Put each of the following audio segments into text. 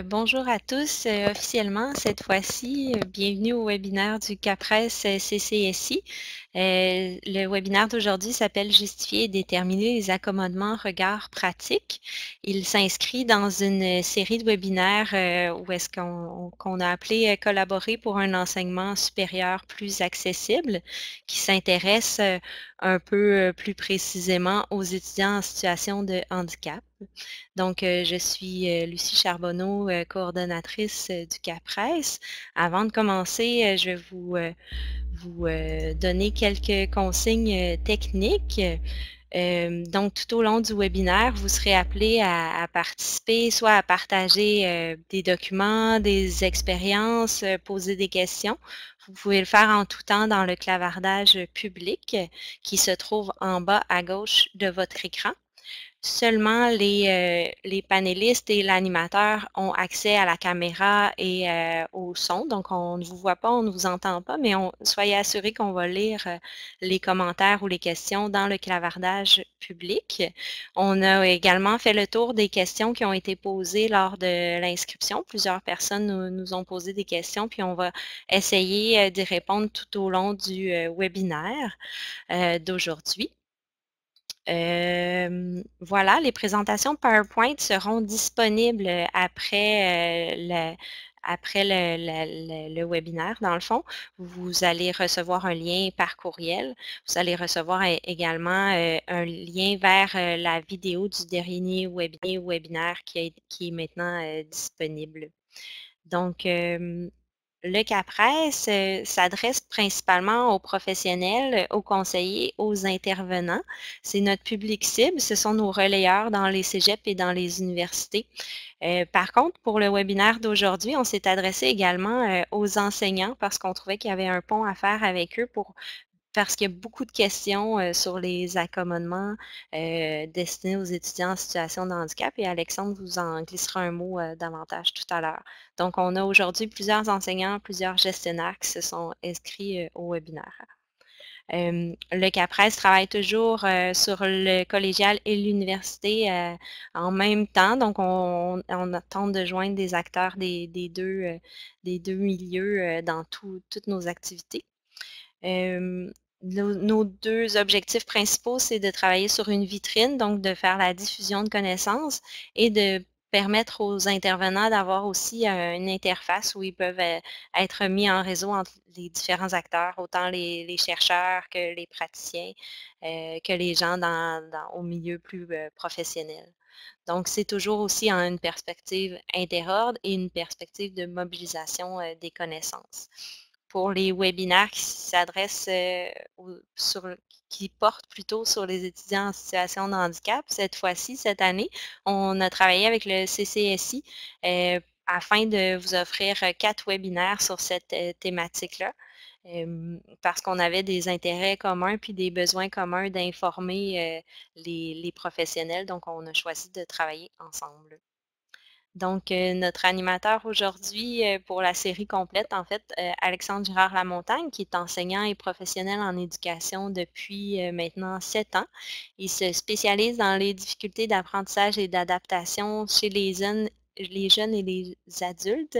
Bonjour à tous. Officiellement, cette fois-ci, bienvenue au webinaire du CAPRES CCSI. Le webinaire d'aujourd'hui s'appelle « Justifier et déterminer les accommodements regards pratiques ». Il s'inscrit dans une série de webinaires où est-ce qu'on a appelé « Collaborer pour un enseignement supérieur plus accessible » qui s'intéresse un peu plus précisément aux étudiants en situation de handicap. Donc, je suis Lucie Charbonneau, coordonnatrice du CAPRES. Avant de commencer, je vais vous donner quelques consignes techniques. Donc, tout au long du webinaire, vous serez appelé à participer, soit à partager des documents, des expériences, poser des questions. Vous pouvez le faire en tout temps dans le clavardage public qui se trouve en bas à gauche de votre écran. Seulement les panélistes et l'animateur ont accès à la caméra et au son. Donc, on ne vous voit pas, on ne vous entend pas, mais soyez assurés qu'on va lire les commentaires ou les questions dans le clavardage public. On a également fait le tour des questions qui ont été posées lors de l'inscription. Plusieurs personnes nous ont posé des questions, puis on va essayer d'y répondre tout au long du webinaire d'aujourd'hui. Voilà, les présentations PowerPoint seront disponibles après, le webinaire, dans le fond. Vous allez recevoir un lien par courriel. Vous allez recevoir également un lien vers la vidéo du dernier webinaire qui est maintenant disponible. Donc, le CAPRES s'adresse principalement aux professionnels, aux conseillers, aux intervenants. C'est notre public cible, ce sont nos relayeurs dans les cégeps et dans les universités. Par contre, pour le webinaire d'aujourd'hui, on s'est adressé également aux enseignants parce qu'on trouvait qu'il y avait un pont à faire avec eux parce qu'il y a beaucoup de questions sur les accommodements destinés aux étudiants en situation de handicap et Alexandre vous en glissera un mot davantage tout à l'heure. Donc, on a aujourd'hui plusieurs enseignants, plusieurs gestionnaires qui se sont inscrits au webinaire. Le CAPRES travaille toujours sur le collégial et l'université en même temps. Donc, on tente de joindre des acteurs des deux milieux dans toutes nos activités. Nos deux objectifs principaux, c'est de travailler sur une vitrine, donc de faire la diffusion de connaissances et de permettre aux intervenants d'avoir aussi une interface où ils peuvent être mis en réseau entre les différents acteurs, autant les chercheurs que les praticiens, que les gens au milieu plus professionnel. Donc, c'est toujours aussi en une perspective interordre et une perspective de mobilisation des connaissances. Pour les webinaires qui s'adressent qui portent plutôt sur les étudiants en situation de handicap, cette fois-ci, cette année, on a travaillé avec le CCSI afin de vous offrir 4 webinaires sur cette thématique-là. Parce qu'on avait des intérêts communs puis des besoins communs d'informer les professionnels. Donc, on a choisi de travailler ensemble. Donc, notre animateur aujourd'hui pour la série complète, en fait, Alexandre Girard-Lamontagne, qui est enseignant et professionnel en éducation depuis maintenant 7 ans. Il se spécialise dans les difficultés d'apprentissage et d'adaptation chez les jeunes et les adultes.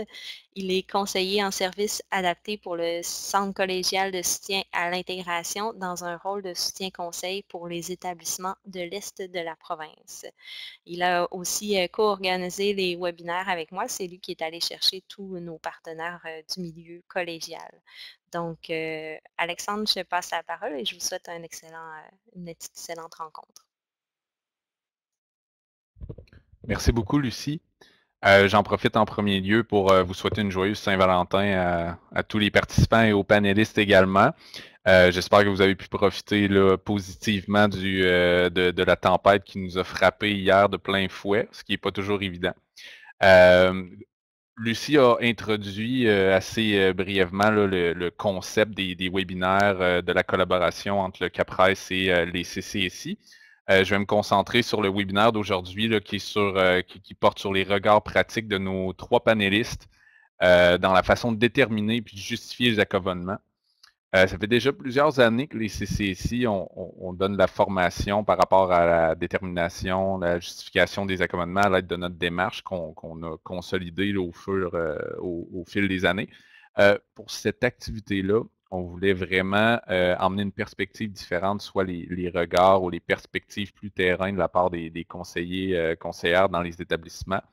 Il est conseiller en service adapté pour le Centre collégial de soutien à l'intégration dans un rôle de soutien-conseil pour les établissements de l'Est de la province. Il a aussi co-organisé les webinaires avec moi. C'est lui qui est allé chercher tous nos partenaires du milieu collégial. Donc, Alexandre, je passe la parole et je vous souhaite une excellente rencontre. Merci beaucoup, Lucie. J'en profite en premier lieu pour vous souhaiter une joyeuse Saint-Valentin à tous les participants et aux panélistes également. J'espère que vous avez pu profiter là, positivement de la tempête qui nous a frappé hier de plein fouet, ce qui n'est pas toujours évident. Lucie a introduit assez brièvement là, le concept des webinaires, de la collaboration entre le CAPRES et les CCSI. Je vais me concentrer sur le webinaire d'aujourd'hui qui porte sur les regards pratiques de nos 3 panélistes dans la façon de déterminer et de justifier les accommodements. Ça fait déjà plusieurs années que les CCSI, on donne de la formation par rapport à la détermination, la justification des accommodements à l'aide de notre démarche qu'on a consolidée là, au fil des années. Pour cette activité-là, on voulait vraiment emmener une perspective différente, soit les regards ou les perspectives plus terrain de la part des conseillers, conseillères dans les établissements,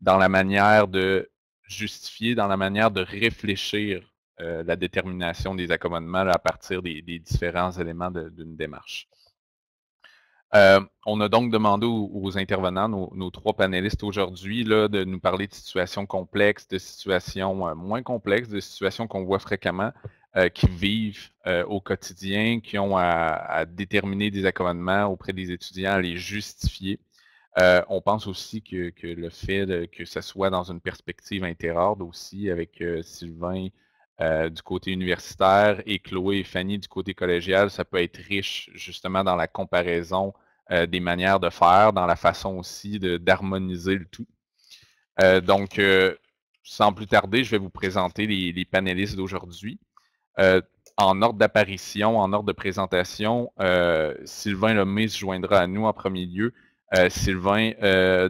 dans la manière de justifier, dans la manière de réfléchir la détermination des accommodements là, à partir des différents éléments d'une démarche. On a donc demandé aux intervenants, nos 3 panélistes aujourd'hui, de nous parler de situations complexes, de situations moins complexes, de situations qu'on voit fréquemment, qui vivent au quotidien, qui ont à déterminer des accommodements auprès des étudiants, à les justifier. On pense aussi que le fait que ce soit dans une perspective interordre aussi, avec Sylvain du côté universitaire et Chloé et Fanny du côté collégial, ça peut être riche justement dans la comparaison des manières de faire, dans la façon aussi d'harmoniser le tout. Donc, sans plus tarder, je vais vous présenter les panélistes d'aujourd'hui. En ordre d'apparition, en ordre de présentation, Sylvain Lemay se joindra à nous en premier lieu. Sylvain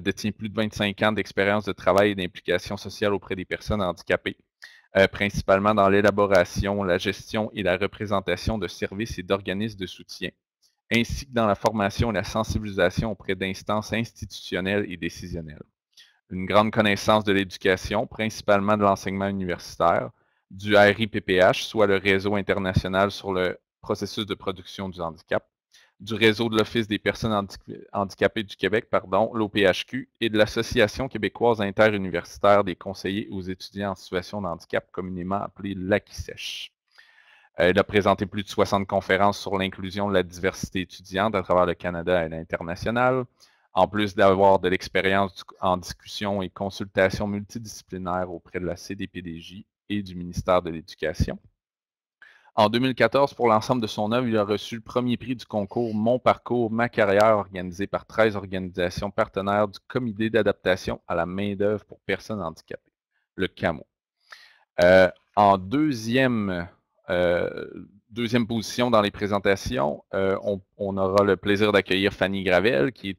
détient plus de 25 ans d'expérience de travail et d'implication sociale auprès des personnes handicapées, principalement dans l'élaboration, la gestion et la représentation de services et d'organismes de soutien, ainsi que dans la formation et la sensibilisation auprès d'instances institutionnelles et décisionnelles. Une grande connaissance de l'éducation, principalement de l'enseignement universitaire, du RIPPH, soit le réseau international sur le processus de production du handicap, du réseau de l'Office des personnes handicapées du Québec, l'OPHQ, et de l'Association québécoise interuniversitaire des conseillers aux étudiants en situation de handicap, communément appelée l'AQSECH. Elle a présenté plus de 60 conférences sur l'inclusion de la diversité étudiante à travers le Canada et l'international, en plus d'avoir de l'expérience en discussion et consultation multidisciplinaire auprès de la CDPDJ et du ministère de l'Éducation. En 2014, pour l'ensemble de son œuvre, il a reçu le premier prix du concours Mon parcours, ma carrière, organisé par 13 organisations partenaires du Comité d'adaptation à la main-d'œuvre pour personnes handicapées, le CAMO. En deuxième position dans les présentations, on aura le plaisir d'accueillir Fanny Gravel, qui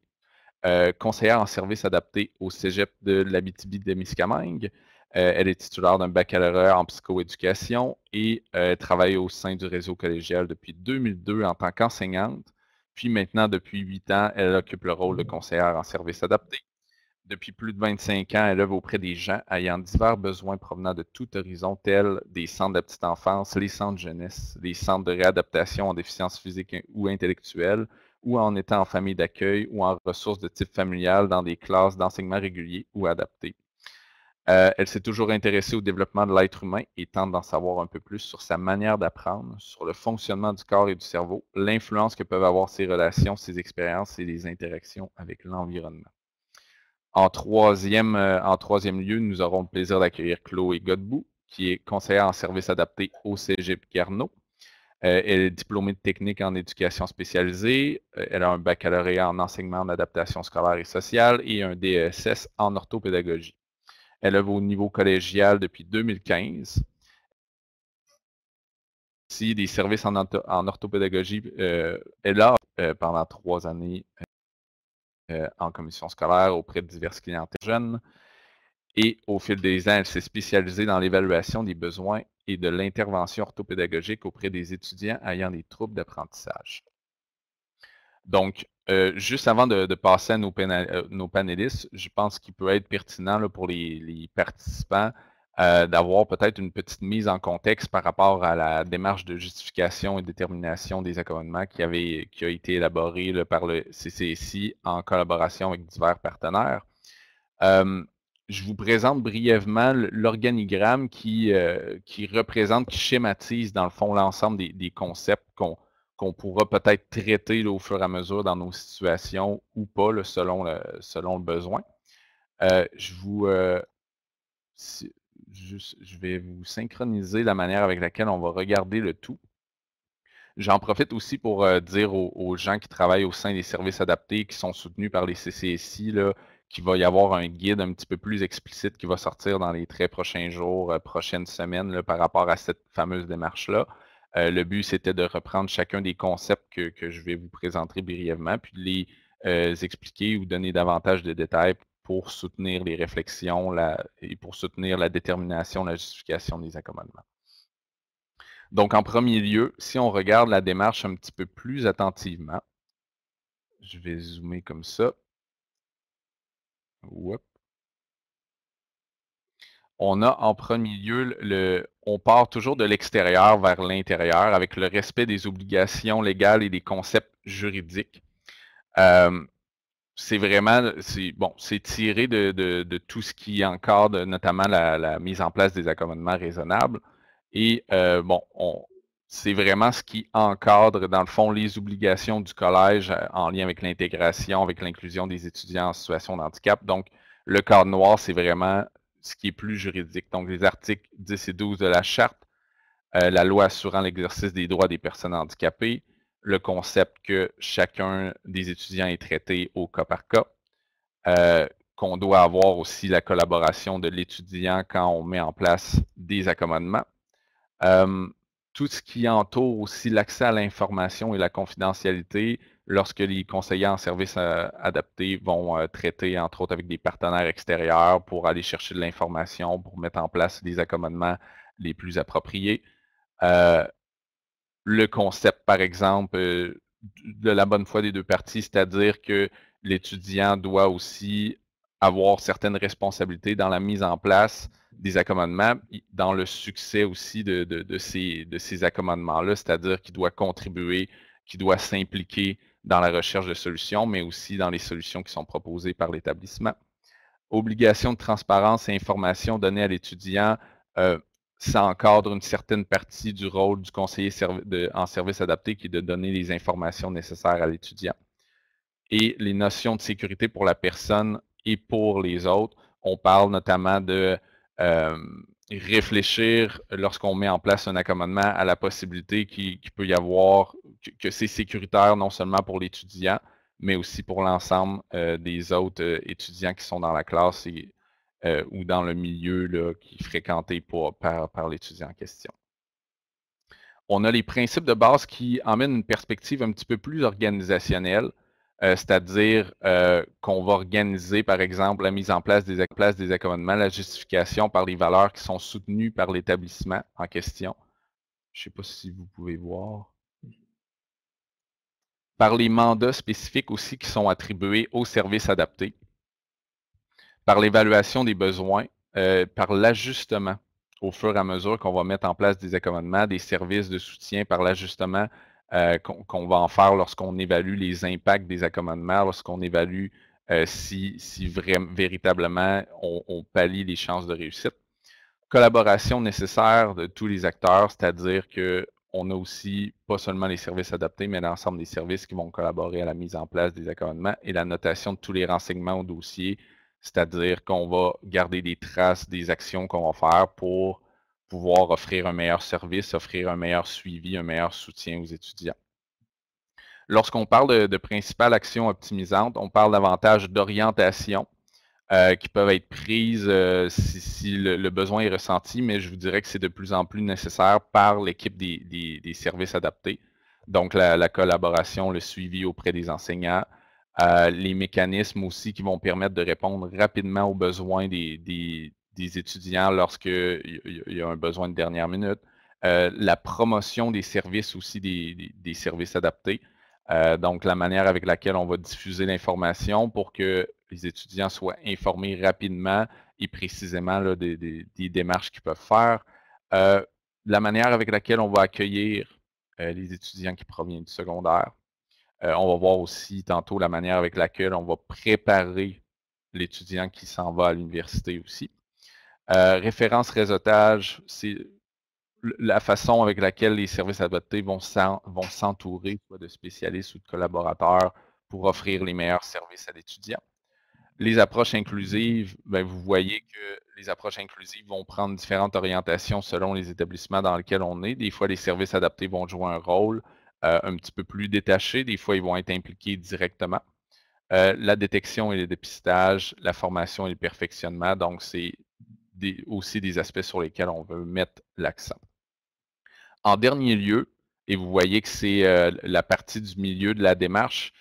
est conseillère en services adaptés au Cégep de l'Abitibi-Témiscamingue. Elle est titulaire d'un baccalauréat en psychoéducation et travaille au sein du réseau collégial depuis 2002 en tant qu'enseignante. Puis maintenant, depuis 8 ans, elle occupe le rôle de conseillère en services adaptés. Depuis plus de 25 ans, elle œuvre auprès des gens ayant divers besoins provenant de tout horizon, tels des centres de la petite enfance, les centres de jeunesse, les centres de réadaptation en déficience physique ou intellectuelle, ou en étant en famille d'accueil ou en ressources de type familial dans des classes d'enseignement régulier ou adaptées. Elle s'est toujours intéressée au développement de l'être humain et tente d'en savoir un peu plus sur sa manière d'apprendre, sur le fonctionnement du corps et du cerveau, l'influence que peuvent avoir ces relations, ces expériences et les interactions avec l'environnement. En troisième lieu, nous aurons le plaisir d'accueillir Chloé Godbout, qui est conseillère en services adaptés au Cégep Garneau. Elle est diplômée de technique en éducation spécialisée. Elle a un baccalauréat en enseignement en adaptation scolaire et sociale et un DESS en orthopédagogie. Elle œuvre au niveau collégial depuis 2015. Aussi des services en orthopédagogie. Elle a pendant 3 années en commission scolaire auprès de diverses clientèles jeunes. Et au fil des ans, elle s'est spécialisée dans l'évaluation des besoins et de l'intervention orthopédagogique auprès des étudiants ayant des troubles d'apprentissage. Donc, juste avant de passer à nos panélistes, je pense qu'il peut être pertinent là, pour les participants d'avoir peut-être une petite mise en contexte par rapport à la démarche de justification et détermination des accommodements qui a été élaborée là, par le CCSI en collaboration avec divers partenaires. Je vous présente brièvement l'organigramme qui représente, qui schématise dans le fond l'ensemble des concepts qu'on pourra peut-être traiter là, au fur et à mesure dans nos situations ou pas, là, selon le besoin. je vais vous synchroniser la manière avec laquelle on va regarder le tout. J'en profite aussi pour dire aux gens qui travaillent au sein des services adaptés, qui sont soutenus par les CCSI, là, qu'il va y avoir un guide un petit peu plus explicite qui va sortir dans les très prochains jours, prochaines semaines, là, par rapport à cette fameuse démarche-là. Le but, c'était de reprendre chacun des concepts que je vais vous présenter brièvement, puis de les expliquer ou donner davantage de détails pour soutenir les réflexions et pour soutenir la détermination, la justification des accommodements. Donc, en premier lieu, si on regarde la démarche un petit peu plus attentivement, je vais zoomer comme ça. Oups. On a en premier lieu, on part toujours de l'extérieur vers l'intérieur avec le respect des obligations légales et des concepts juridiques. C'est vraiment, bon, c'est tiré de tout ce qui encadre notamment la mise en place des accommodements raisonnables. Et bon, c'est vraiment ce qui encadre, dans le fond, les obligations du collège en lien avec l'intégration, avec l'inclusion des étudiants en situation de handicap. Donc, le cadre noir, c'est vraiment ce qui est plus juridique. Donc, les articles 10 et 12 de la charte, la loi assurant l'exercice des droits des personnes handicapées, le concept que chacun des étudiants est traité au cas par cas, qu'on doit avoir aussi la collaboration de l'étudiant quand on met en place des accommodements. Tout ce qui entoure aussi l'accès à l'information et la confidentialité lorsque les conseillers en services adaptés vont traiter, entre autres, avec des partenaires extérieurs pour aller chercher de l'information, pour mettre en place les accommodements les plus appropriés. Le concept, par exemple, de la bonne foi des deux parties, c'est-à-dire que l'étudiant doit aussi avoir certaines responsabilités dans la mise en place des accommodements, dans le succès aussi de ces accommodements-là, c'est-à-dire qu'il doit contribuer, qu'il doit s'impliquer dans la recherche de solutions, mais aussi dans les solutions qui sont proposées par l'établissement. Obligation de transparence et information donnée à l'étudiant, ça encadre une certaine partie du rôle du conseiller en service adapté qui est de donner les informations nécessaires à l'étudiant. Et les notions de sécurité pour la personne et pour les autres, on parle notamment de réfléchir lorsqu'on met en place un accommodement à la possibilité qu'il peut y avoir, que c'est sécuritaire non seulement pour l'étudiant, mais aussi pour l'ensemble des autres étudiants qui sont dans la classe ou dans le milieu là, qui est fréquenté par l'étudiant en question. On a les principes de base qui emmènent une perspective un petit peu plus organisationnelle, c'est-à-dire qu'on va organiser, par exemple, la mise en place des accommodements, la justification par les valeurs qui sont soutenues par l'établissement en question. Je ne sais pas si vous pouvez voir. Par les mandats spécifiques aussi qui sont attribués aux services adaptés. Par l'évaluation des besoins, par l'ajustement au fur et à mesure qu'on va mettre en place des accommodements, des services de soutien, par l'ajustement qu'on va en faire lorsqu'on évalue les impacts des accommodements, lorsqu'on évalue si véritablement on pallie les chances de réussite. Collaboration nécessaire de tous les acteurs, c'est-à-dire qu'on a aussi pas seulement les services adaptés, mais l'ensemble des services qui vont collaborer à la mise en place des accommodements et la notation de tous les renseignements au dossier, c'est-à-dire qu'on va garder des traces des actions qu'on va faire pour pouvoir offrir un meilleur service, offrir un meilleur suivi, un meilleur soutien aux étudiants. Lorsqu'on parle de principales actions optimisantes, on parle davantage d'orientation qui peuvent être prises si le besoin est ressenti, mais je vous dirais que c'est de plus en plus nécessaire par l'équipe des services adaptés. Donc, la collaboration, le suivi auprès des enseignants, les mécanismes aussi qui vont permettre de répondre rapidement aux besoins des étudiants lorsqu'il y a un besoin de dernière minute. La promotion des services aussi des services adaptés. Donc, la manière avec laquelle on va diffuser l'information pour que les étudiants soient informés rapidement et précisément là, des démarches qu'ils peuvent faire. La manière avec laquelle on va accueillir les étudiants qui proviennent du secondaire. On va voir aussi tantôt la manière avec laquelle on va préparer l'étudiant qui s'en va à l'université aussi. Référence réseautage, c'est la façon avec laquelle les services adaptés vont s'entourer soit de spécialistes ou de collaborateurs pour offrir les meilleurs services à l'étudiant. Les approches inclusives, ben, vous voyez que les approches inclusives vont prendre différentes orientations selon les établissements dans lesquels on est. Des fois, les services adaptés vont jouer un rôle un petit peu plus détaché. Des fois, ils vont être impliqués directement. La détection et le dépistage, la formation et le perfectionnement, donc c'est aussi des aspects sur lesquels on veut mettre l'accent. En dernier lieu, et vous voyez que c'est la partie du milieu de la démarche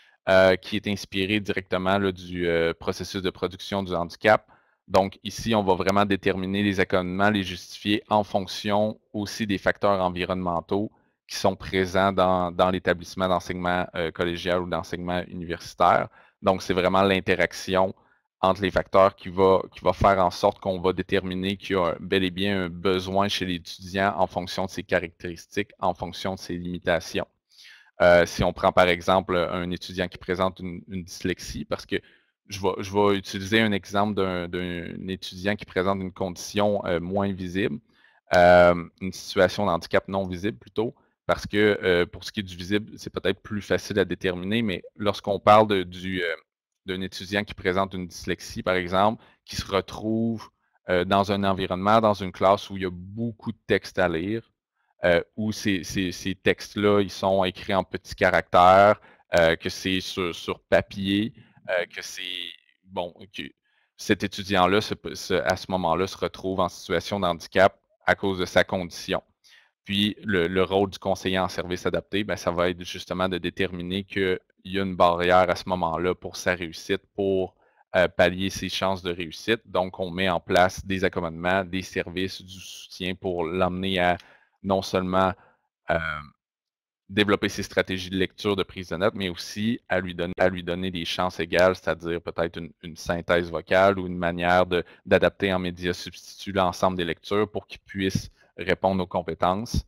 qui est inspirée directement là, du processus de production du handicap. Donc ici, on va vraiment déterminer les accommodements, les justifier en fonction aussi des facteurs environnementaux qui sont présents dans l'établissement d'enseignement collégial ou d'enseignement universitaire. Donc c'est vraiment l'interaction entre les facteurs qui va faire en sorte qu'on va déterminer qu'il y a bel et bien un besoin chez l'étudiant en fonction de ses caractéristiques, en fonction de ses limitations. Si on prend par exemple un étudiant qui présente une dyslexie, parce que je vais utiliser un exemple d'un étudiant qui présente une condition moins visible, une situation de handicap non visible plutôt, parce que pour ce qui est du visible, c'est peut-être plus facile à déterminer, mais lorsqu'on parle d'un étudiant qui présente une dyslexie, par exemple, qui se retrouve dans un environnement, dans une classe où il y a beaucoup de textes à lire, où ces textes-là, ils sont écrits en petits caractères, que c'est sur papier, que c'est, bon, que cet étudiant-là, à ce moment-là, se retrouve en situation de handicap à cause de sa condition. Puis, le rôle du conseiller en service adapté, ben, ça va être justement de déterminer qu'il y a une barrière à ce moment-là pour sa réussite, pour pallier ses chances de réussite. Donc, on met en place des accommodements, des services, du soutien pour l'emmener à non seulement développer ses stratégies de lecture, de prise de notes, mais aussi à lui donner des chances égales, c'est-à-dire peut-être une synthèse vocale ou une manière d'adapter en médias substituts l'ensemble des lectures pour qu'il puisse répondre aux compétences.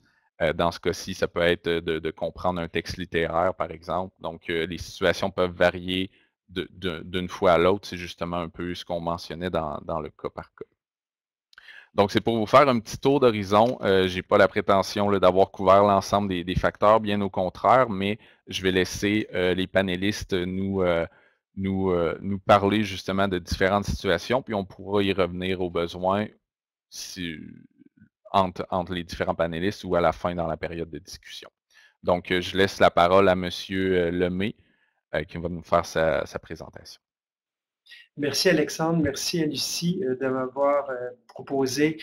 Dans ce cas-ci, ça peut être de comprendre un texte littéraire, par exemple. Donc, les situations peuvent varier d'une fois à l'autre. C'est justement un peu ce qu'on mentionnait dans le cas par cas. Donc, c'est pour vous faire un petit tour d'horizon. Je n'ai pas la prétention d'avoir couvert l'ensemble des facteurs, bien au contraire, mais je vais laisser les panélistes nous parler justement de différentes situations, puis on pourra y revenir au besoin entre les différents panélistes ou à la fin dans la période de discussion. Donc, je laisse la parole à M. Lemay qui va nous faire sa présentation. Merci Alexandre, merci à Lucie de m'avoir proposé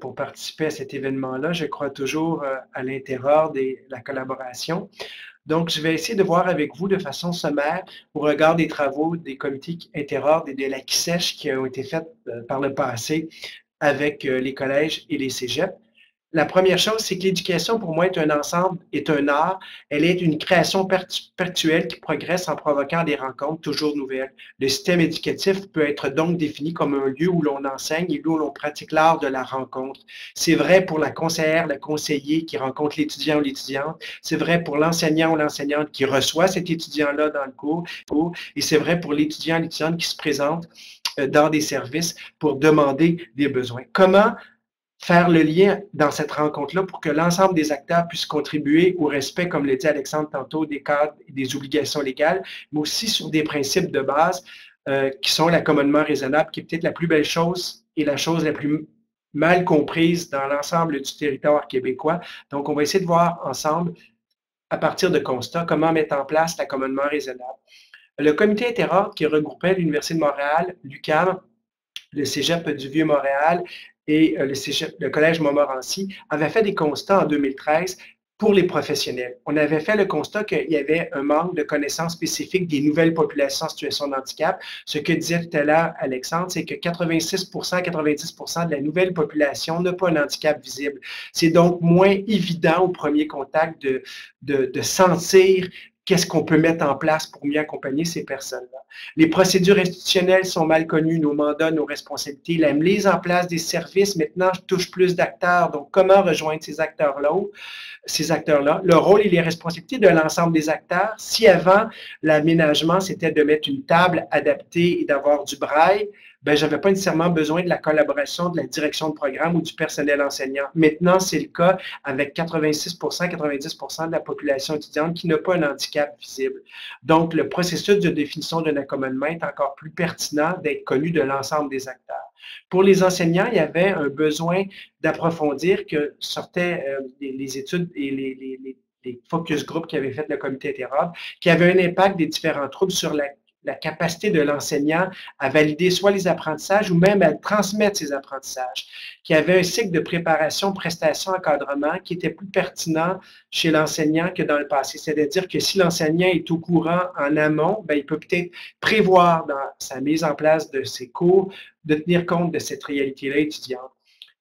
pour participer à cet événement-là. Je crois toujours à l'intérêt de la collaboration. Donc, je vais essayer de voir avec vous de façon sommaire, au regard des travaux des comités interordres et de la CISECH qui ont été faits par le passé avec les collèges et les cégeps. La première chose, c'est que l'éducation, pour moi, est un ensemble, est un art. Elle est une création perpétuelle qui progresse en provoquant des rencontres toujours nouvelles. Le système éducatif peut être donc défini comme un lieu où l'on enseigne et où l'on pratique l'art de la rencontre. C'est vrai pour la conseillère, le conseiller qui rencontre l'étudiant ou l'étudiante. C'est vrai pour l'enseignant ou l'enseignante qui reçoit cet étudiant-là dans le cours. Et c'est vrai pour l'étudiant ou l'étudiante qui se présente dans des services pour demander des besoins. Comment faire le lien dans cette rencontre-là pour que l'ensemble des acteurs puissent contribuer au respect, comme l'a dit Alexandre tantôt, des cadres et des obligations légales, mais aussi sur des principes de base qui sont l'accommodement raisonnable, qui est peut-être la plus belle chose et la chose la plus mal comprise dans l'ensemble du territoire québécois. Donc, on va essayer de voir ensemble, à partir de constats, comment mettre en place l'accommodement raisonnable. Le comité interordre qui regroupait l'Université de Montréal, l'UQAM, le Cégep du Vieux-Montréal et le Collège Montmorency avaient fait des constats en 2013 pour les professionnels. On avait fait le constat qu'il y avait un manque de connaissances spécifiques des nouvelles populations en situation de handicap. Ce que disait tout à l'heure Alexandre, c'est que 86%, 90% de la nouvelle population n'a pas un handicap visible. C'est donc moins évident au premier contact de sentir qu'est-ce qu'on peut mettre en place pour mieux accompagner ces personnes-là. Les procédures institutionnelles sont mal connues, nos mandats, nos responsabilités. La mise en place des services, maintenant, touche plus d'acteurs. Donc, comment rejoindre ces acteurs-là? Le rôle et les responsabilités de l'ensemble des acteurs. Si avant, l'aménagement, c'était de mettre une table adaptée et d'avoir du braille, ben, je n'avais pas nécessairement besoin de la collaboration de la direction de programme ou du personnel enseignant. Maintenant, c'est le cas avec 86%, 90% de la population étudiante qui n'a pas un handicap visible. Donc, le processus de définition d'un accommodement est encore plus pertinent d'être connu de l'ensemble des acteurs. Pour les enseignants, il y avait un besoin d'approfondir que sortaient les études et les focus groups qui avaient fait le comité Interordre, qui avaient un impact des différents troubles sur la capacité de l'enseignant à valider soit les apprentissages ou même à transmettre ses apprentissages, qui avait un cycle de préparation, prestation, encadrement qui était plus pertinent chez l'enseignant que dans le passé. C'est-à-dire que si l'enseignant est au courant en amont, bien, il peut peut-être prévoir dans sa mise en place de ses cours de tenir compte de cette réalité-là étudiante,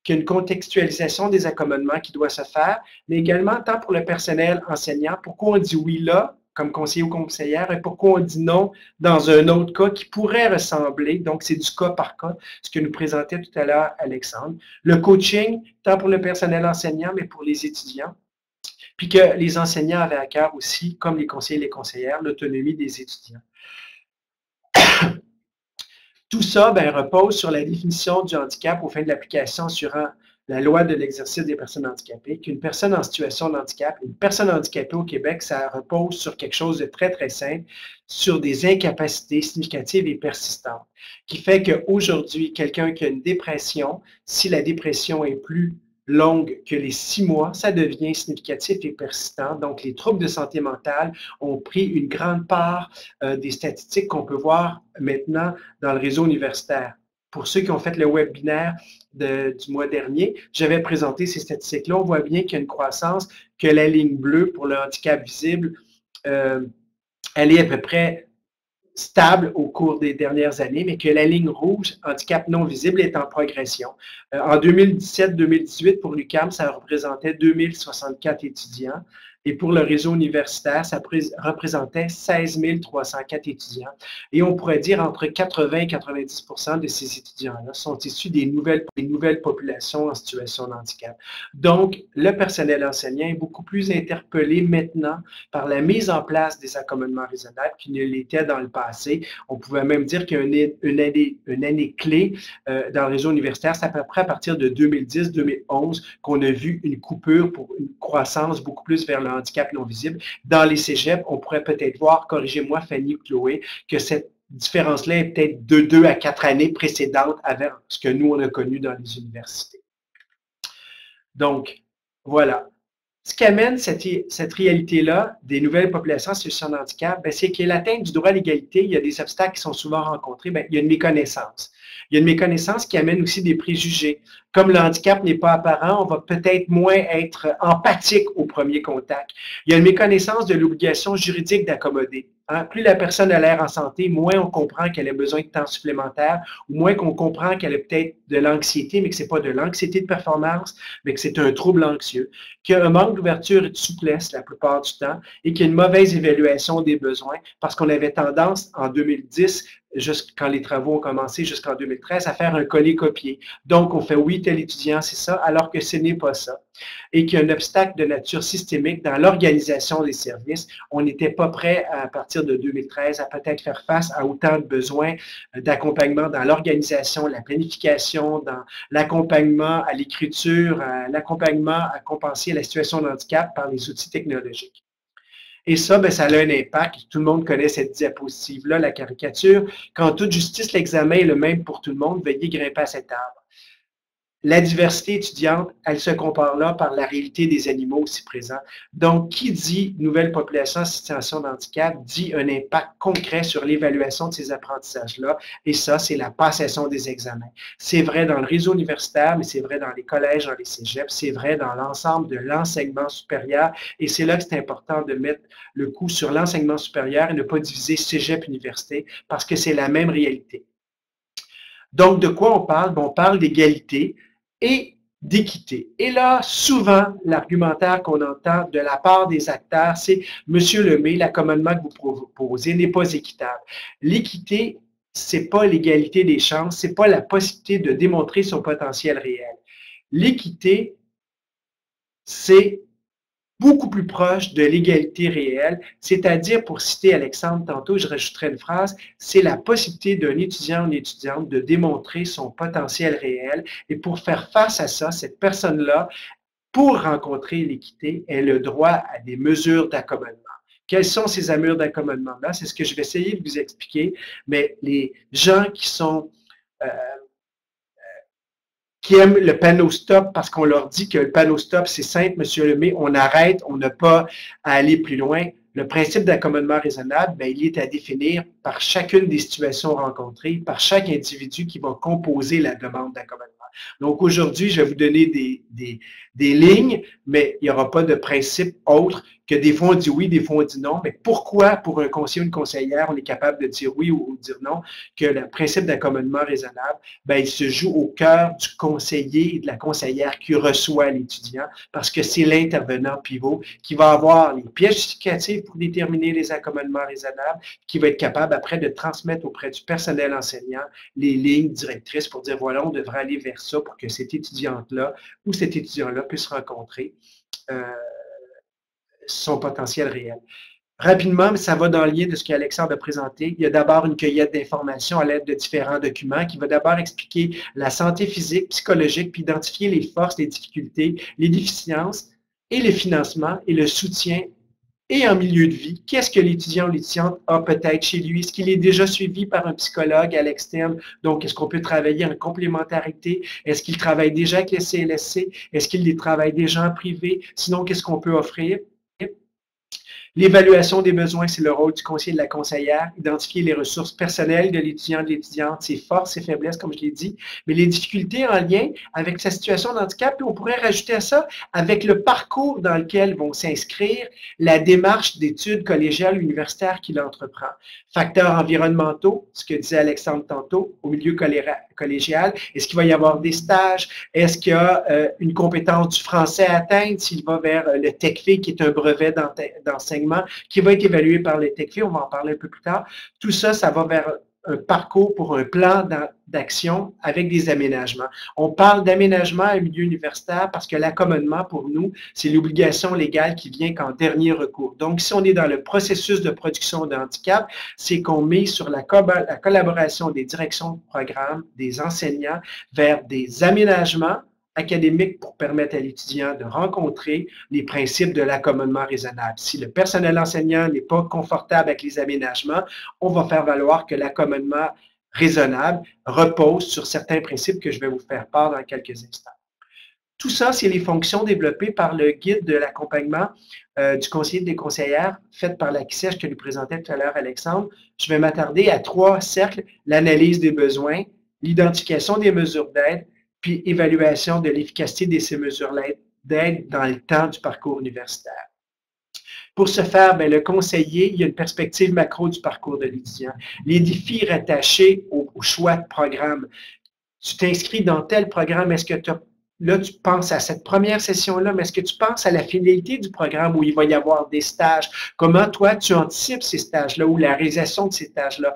qu'il y a une contextualisation des accommodements qui doit se faire, mais également tant pour le personnel enseignant, pourquoi on dit oui là, comme conseiller ou conseillère, et pourquoi on dit non dans un autre cas qui pourrait ressembler. Donc, c'est du cas par cas, ce que nous présentait tout à l'heure Alexandre. Le coaching, tant pour le personnel enseignant, mais pour les étudiants. Puis que les enseignants avaient à cœur aussi, comme les conseillers et les conseillères, l'autonomie des étudiants. Tout ça repose sur la définition du handicap aux fins de l'application assurant la loi de l'exercice des personnes handicapées, qu'une personne en situation de handicap, une personne handicapée au Québec, ça repose sur quelque chose de très, très simple, sur des incapacités significatives et persistantes, qui fait qu'aujourd'hui, quelqu'un qui a une dépression, si la dépression est plus longue que les 6 mois, ça devient significatif et persistant. Donc, les troubles de santé mentale ont pris une grande part des statistiques qu'on peut voir maintenant dans le réseau universitaire. Pour ceux qui ont fait le webinaire du mois dernier, j'avais présenté ces statistiques-là. On voit bien qu'il y a une croissance, que la ligne bleue pour le handicap visible, elle est à peu près stable au cours des dernières années, mais que la ligne rouge, handicap non visible, est en progression. En 2017-2018, pour l'UQAM, ça représentait 2064 étudiants. Et pour le réseau universitaire, ça représentait 16 304 étudiants. Et on pourrait dire entre 80 et 90% de ces étudiants-là sont issus des nouvelles populations en situation de handicap. Donc, le personnel enseignant est beaucoup plus interpellé maintenant par la mise en place des accommodements raisonnables qu'il ne l'était dans le passé. On pouvait même dire qu'il y a une année clé dans le réseau universitaire, c'est à peu près à partir de 2010-2011 qu'on a vu une coupure pour une croissance beaucoup plus vers le handicap non visible. Dans les cégeps, on pourrait peut-être voir, corrigez-moi Fanny ou Chloé, que cette différence-là est peut-être de 2 à 4 années précédentes avec ce que nous, on a connu dans les universités. Donc, voilà. Ce qui amène cette réalité-là des nouvelles populations en situation de handicap, c'est qu'à l'atteinte du droit à l'égalité, il y a des obstacles qui sont souvent rencontrés. Il y a une méconnaissance. Il y a une méconnaissance qui amène aussi des préjugés. Comme le handicap n'est pas apparent, on va peut-être moins être empathique au premier contact. Il y a une méconnaissance de l'obligation juridique d'accommoder. Plus la personne a l'air en santé, moins on comprend qu'elle a besoin de temps supplémentaire, ou moins qu'on comprend qu'elle a peut-être de l'anxiété, mais que ce n'est pas de l'anxiété de performance, mais que c'est un trouble anxieux, qu'il y a un manque d'ouverture et de souplesse la plupart du temps, et qu'il y a une mauvaise évaluation des besoins, parce qu'on avait tendance, en 2010, quand les travaux ont commencé jusqu'en 2013, à faire un coller-copier. Donc, on fait oui, tel étudiant, c'est ça, alors que ce n'est pas ça. Et qu'il y a un obstacle de nature systémique dans l'organisation des services. On n'était pas prêt, à partir de 2013, à peut-être faire face à autant de besoins d'accompagnement dans l'organisation, la planification, dans l'accompagnement à l'écriture, l'accompagnement à compenser la situation de handicap par les outils technologiques. Et ça, ça a un impact. Tout le monde connaît cette diapositive-là, la caricature. Qu'en toute justice, l'examen est le même pour tout le monde. Veuillez grimper à cet arbre. La diversité étudiante, elle se compare là par la réalité des animaux aussi présents. Donc, qui dit nouvelle population en situation de handicap dit un impact concret sur l'évaluation de ces apprentissages-là. Et ça, c'est la passation des examens. C'est vrai dans le réseau universitaire, mais c'est vrai dans les collèges, dans les cégeps, c'est vrai dans l'ensemble de l'enseignement supérieur. Et c'est là que c'est important de mettre le coup sur l'enseignement supérieur et ne pas diviser cégep-université parce que c'est la même réalité. Donc, de quoi on parle? On parle d'égalité et d'équité. Et là, souvent, l'argumentaire qu'on entend de la part des acteurs, c'est « Monsieur Lemay, l'accommodement que vous proposez n'est pas équitable. » L'équité, ce n'est pas l'égalité des chances, ce n'est pas la possibilité de démontrer son potentiel réel. L'équité, c'est beaucoup plus proche de l'égalité réelle, c'est-à-dire, pour citer Alexandre tantôt, je rajouterai une phrase, c'est la possibilité d'un étudiant ou une étudiante de démontrer son potentiel réel. Et pour faire face à ça, cette personne-là, pour rencontrer l'équité, a le droit à des mesures d'accommodement. Quelles sont ces mesures d'accommodement-là? C'est ce que je vais essayer de vous expliquer, mais les gens qui aiment le panneau stop parce qu'on leur dit que le panneau stop, c'est simple, monsieur Lemay, on arrête, on n'a pas à aller plus loin. Le principe d'accommodement raisonnable, bien, il est à définir par chacune des situations rencontrées, par chaque individu qui va composer la demande d'accommodement. Donc aujourd'hui, je vais vous donner des lignes, mais il n'y aura pas de principe autre que des fois on dit oui, des fois on dit non. Mais pourquoi, pour un conseiller ou une conseillère, on est capable de dire oui ou dire non, que le principe d'accommodement raisonnable, bien, il se joue au cœur du conseiller et de la conseillère qui reçoit l'étudiant, parce que c'est l'intervenant pivot qui va avoir les pièces justificatives pour déterminer les accommodements raisonnables, qui va être capable après de transmettre auprès du personnel enseignant les lignes directrices pour dire voilà, on devrait aller vers ça pour que cette étudiante-là ou cet étudiant-là puisse rencontrer son potentiel réel. Rapidement, mais ça va dans le lien de ce qu'Alexandre a présenté. Il y a d'abord une cueillette d'informations à l'aide de différents documents qui va d'abord expliquer la santé physique, psychologique, puis identifier les forces, les difficultés, les déficiences et le financement et le soutien et en milieu de vie. Qu'est-ce que l'étudiant ou l'étudiante a peut-être chez lui? Est-ce qu'il est déjà suivi par un psychologue à l'externe? Donc, est-ce qu'on peut travailler en complémentarité? Est-ce qu'il travaille déjà avec les CLSC? Est-ce qu'il les travaille déjà en privé? Sinon, qu'est-ce qu'on peut offrir? L'évaluation des besoins, c'est le rôle du conseiller et de la conseillère. Identifier les ressources personnelles de l'étudiant, de l'étudiante, ses forces, ses faiblesses, comme je l'ai dit, mais les difficultés en lien avec sa situation de handicap. Puis on pourrait rajouter à ça, avec le parcours dans lequel vont s'inscrire la démarche d'études collégiales ou universitaires qu'il entreprend. Facteurs environnementaux, ce que disait Alexandre tantôt, au milieu collégial. Est-ce qu'il va y avoir des stages? Est-ce qu'il y a une compétence du français à atteindre s'il va vers le TECFE, qui est un brevet d'enseignement qui va être évalué par le TECFE, on va en parler un peu plus tard. Tout ça, ça va vers un parcours pour un plan d'action avec des aménagements. On parle d'aménagement à un milieu universitaire parce que l'accommodement, pour nous, c'est l'obligation légale qui vient qu'en dernier recours. Donc, si on est dans le processus de production de handicap, c'est qu'on met sur la collaboration des directions de programme, des enseignants, vers des aménagements académique pour permettre à l'étudiant de rencontrer les principes de l'accommodement raisonnable. Si le personnel enseignant n'est pas confortable avec les aménagements, on va faire valoir que l'accommodement raisonnable repose sur certains principes que je vais vous faire part dans quelques instants. Tout ça, c'est les fonctions développées par le guide de l'accompagnement du conseiller et des conseillères, fait par la CISEJ que nous présentait tout à l'heure Alexandre. Je vais m'attarder à 3 cercles: l'analyse des besoins, l'identification des mesures d'aide, puis évaluation de l'efficacité de ces mesures d'aide dans le temps du parcours universitaire. Pour ce faire, bien, le conseiller, il y a une perspective macro du parcours de l'étudiant. Les défis rattachés au choix de programme. Tu t'inscris dans tel programme, est-ce que là, tu penses à cette première session-là, mais est-ce que tu penses à la finalité du programme où il va y avoir des stages? Comment, toi, tu anticipes ces stages-là ou la réalisation de ces stages-là?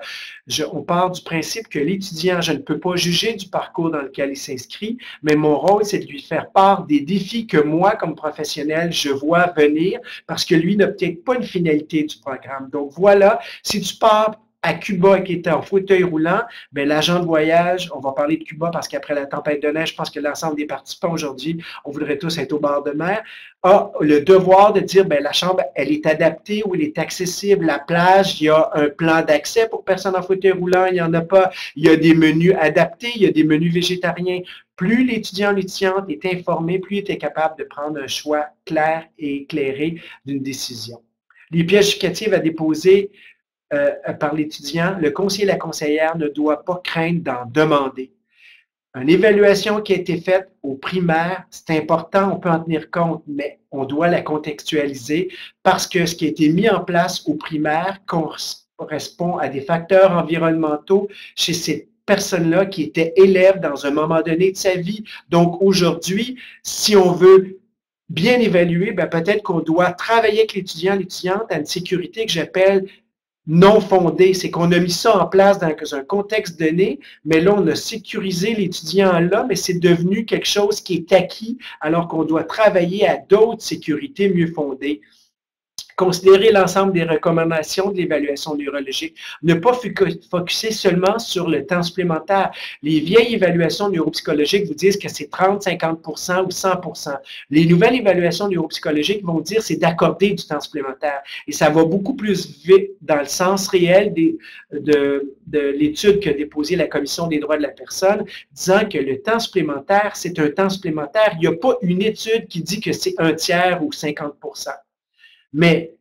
On part du principe que l'étudiant, je ne peux pas juger du parcours dans lequel il s'inscrit, mais mon rôle, c'est de lui faire part des défis que moi, comme professionnel, je vois venir parce que lui n'a peut-être pas une finalité du programme. Donc, voilà, si tu pars à Cuba qui était en fauteuil roulant, bien, l'agent de voyage, on va parler de Cuba parce qu'après la tempête de neige, je pense que l'ensemble des participants aujourd'hui, on voudrait tous être au bord de mer, a le devoir de dire, bien, la chambre, elle est adaptée ou elle est accessible. La plage, il y a un plan d'accès pour personnes en fauteuil roulant, il n'y en a pas. Il y a des menus adaptés, il y a des menus végétariens. Plus l'étudiant ou l'étudiante est informé, plus il est capable de prendre un choix clair et éclairé d'une décision. Les pièces justificatives à déposer par l'étudiant, le conseiller et la conseillère ne doit pas craindre d'en demander. Une évaluation qui a été faite au primaire, c'est important, on peut en tenir compte, mais on doit la contextualiser parce que ce qui a été mis en place au primaire correspond à des facteurs environnementaux chez ces personnes-là qui étaient élèves dans un moment donné de sa vie. Donc aujourd'hui, si on veut bien évaluer, ben peut-être qu'on doit travailler avec l'étudiant, l'étudiante à une sécurité que j'appelle non fondé. C'est qu'on a mis ça en place dans un contexte donné, mais là, on a sécurisé l'étudiant là, mais c'est devenu quelque chose qui est acquis, alors qu'on doit travailler à d'autres sécurités mieux fondées. Considérer l'ensemble des recommandations de l'évaluation neurologique. Ne pas focuser seulement sur le temps supplémentaire. Les vieilles évaluations neuropsychologiques vous disent que c'est 30, 50% ou 100%. Les nouvelles évaluations neuropsychologiques vont dire que c'est d'accorder du temps supplémentaire. Et ça va beaucoup plus vite dans le sens réel de l'étude qu'a déposée la Commission des droits de la personne, disant que le temps supplémentaire, c'est un temps supplémentaire. Il n'y a pas une étude qui dit que c'est 1/3 ou 50%. Mais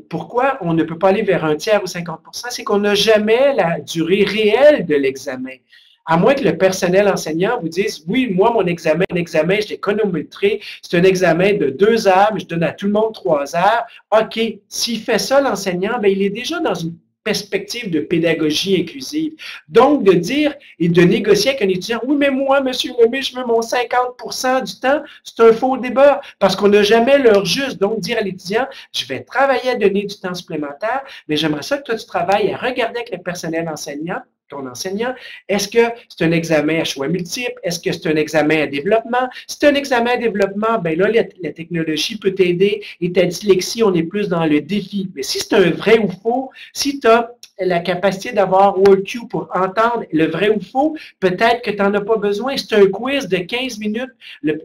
pourquoi on ne peut pas aller vers 1/3 ou 50%? C'est qu'on n'a jamais la durée réelle de l'examen. À moins que le personnel enseignant vous dise, oui, moi, mon examen, je l'ai chronométré, c'est un examen de 2 heures, mais je donne à tout le monde 3 heures. OK, s'il fait ça, l'enseignant, bien, il est déjà dans une perspective de pédagogie inclusive. Donc, de dire et de négocier avec un étudiant, oui, mais moi, monsieur Lemay, je veux mon 50% du temps, c'est un faux débat, parce qu'on n'a jamais l'heure juste. Donc, dire à l'étudiant, je vais travailler à donner du temps supplémentaire, mais j'aimerais ça que toi, tu travailles à regarder avec le personnel enseignant, ton enseignant, est-ce que c'est un examen à choix multiple? Est-ce que c'est un examen à développement? Si c'est un examen à développement, bien là, la technologie peut t'aider et ta dyslexie, on est plus dans le défi. Mais si c'est un vrai ou faux, si tu as la capacité d'avoir WordQ pour entendre le vrai ou faux, peut-être que tu n'en as pas besoin. C'est un quiz de 15 minutes.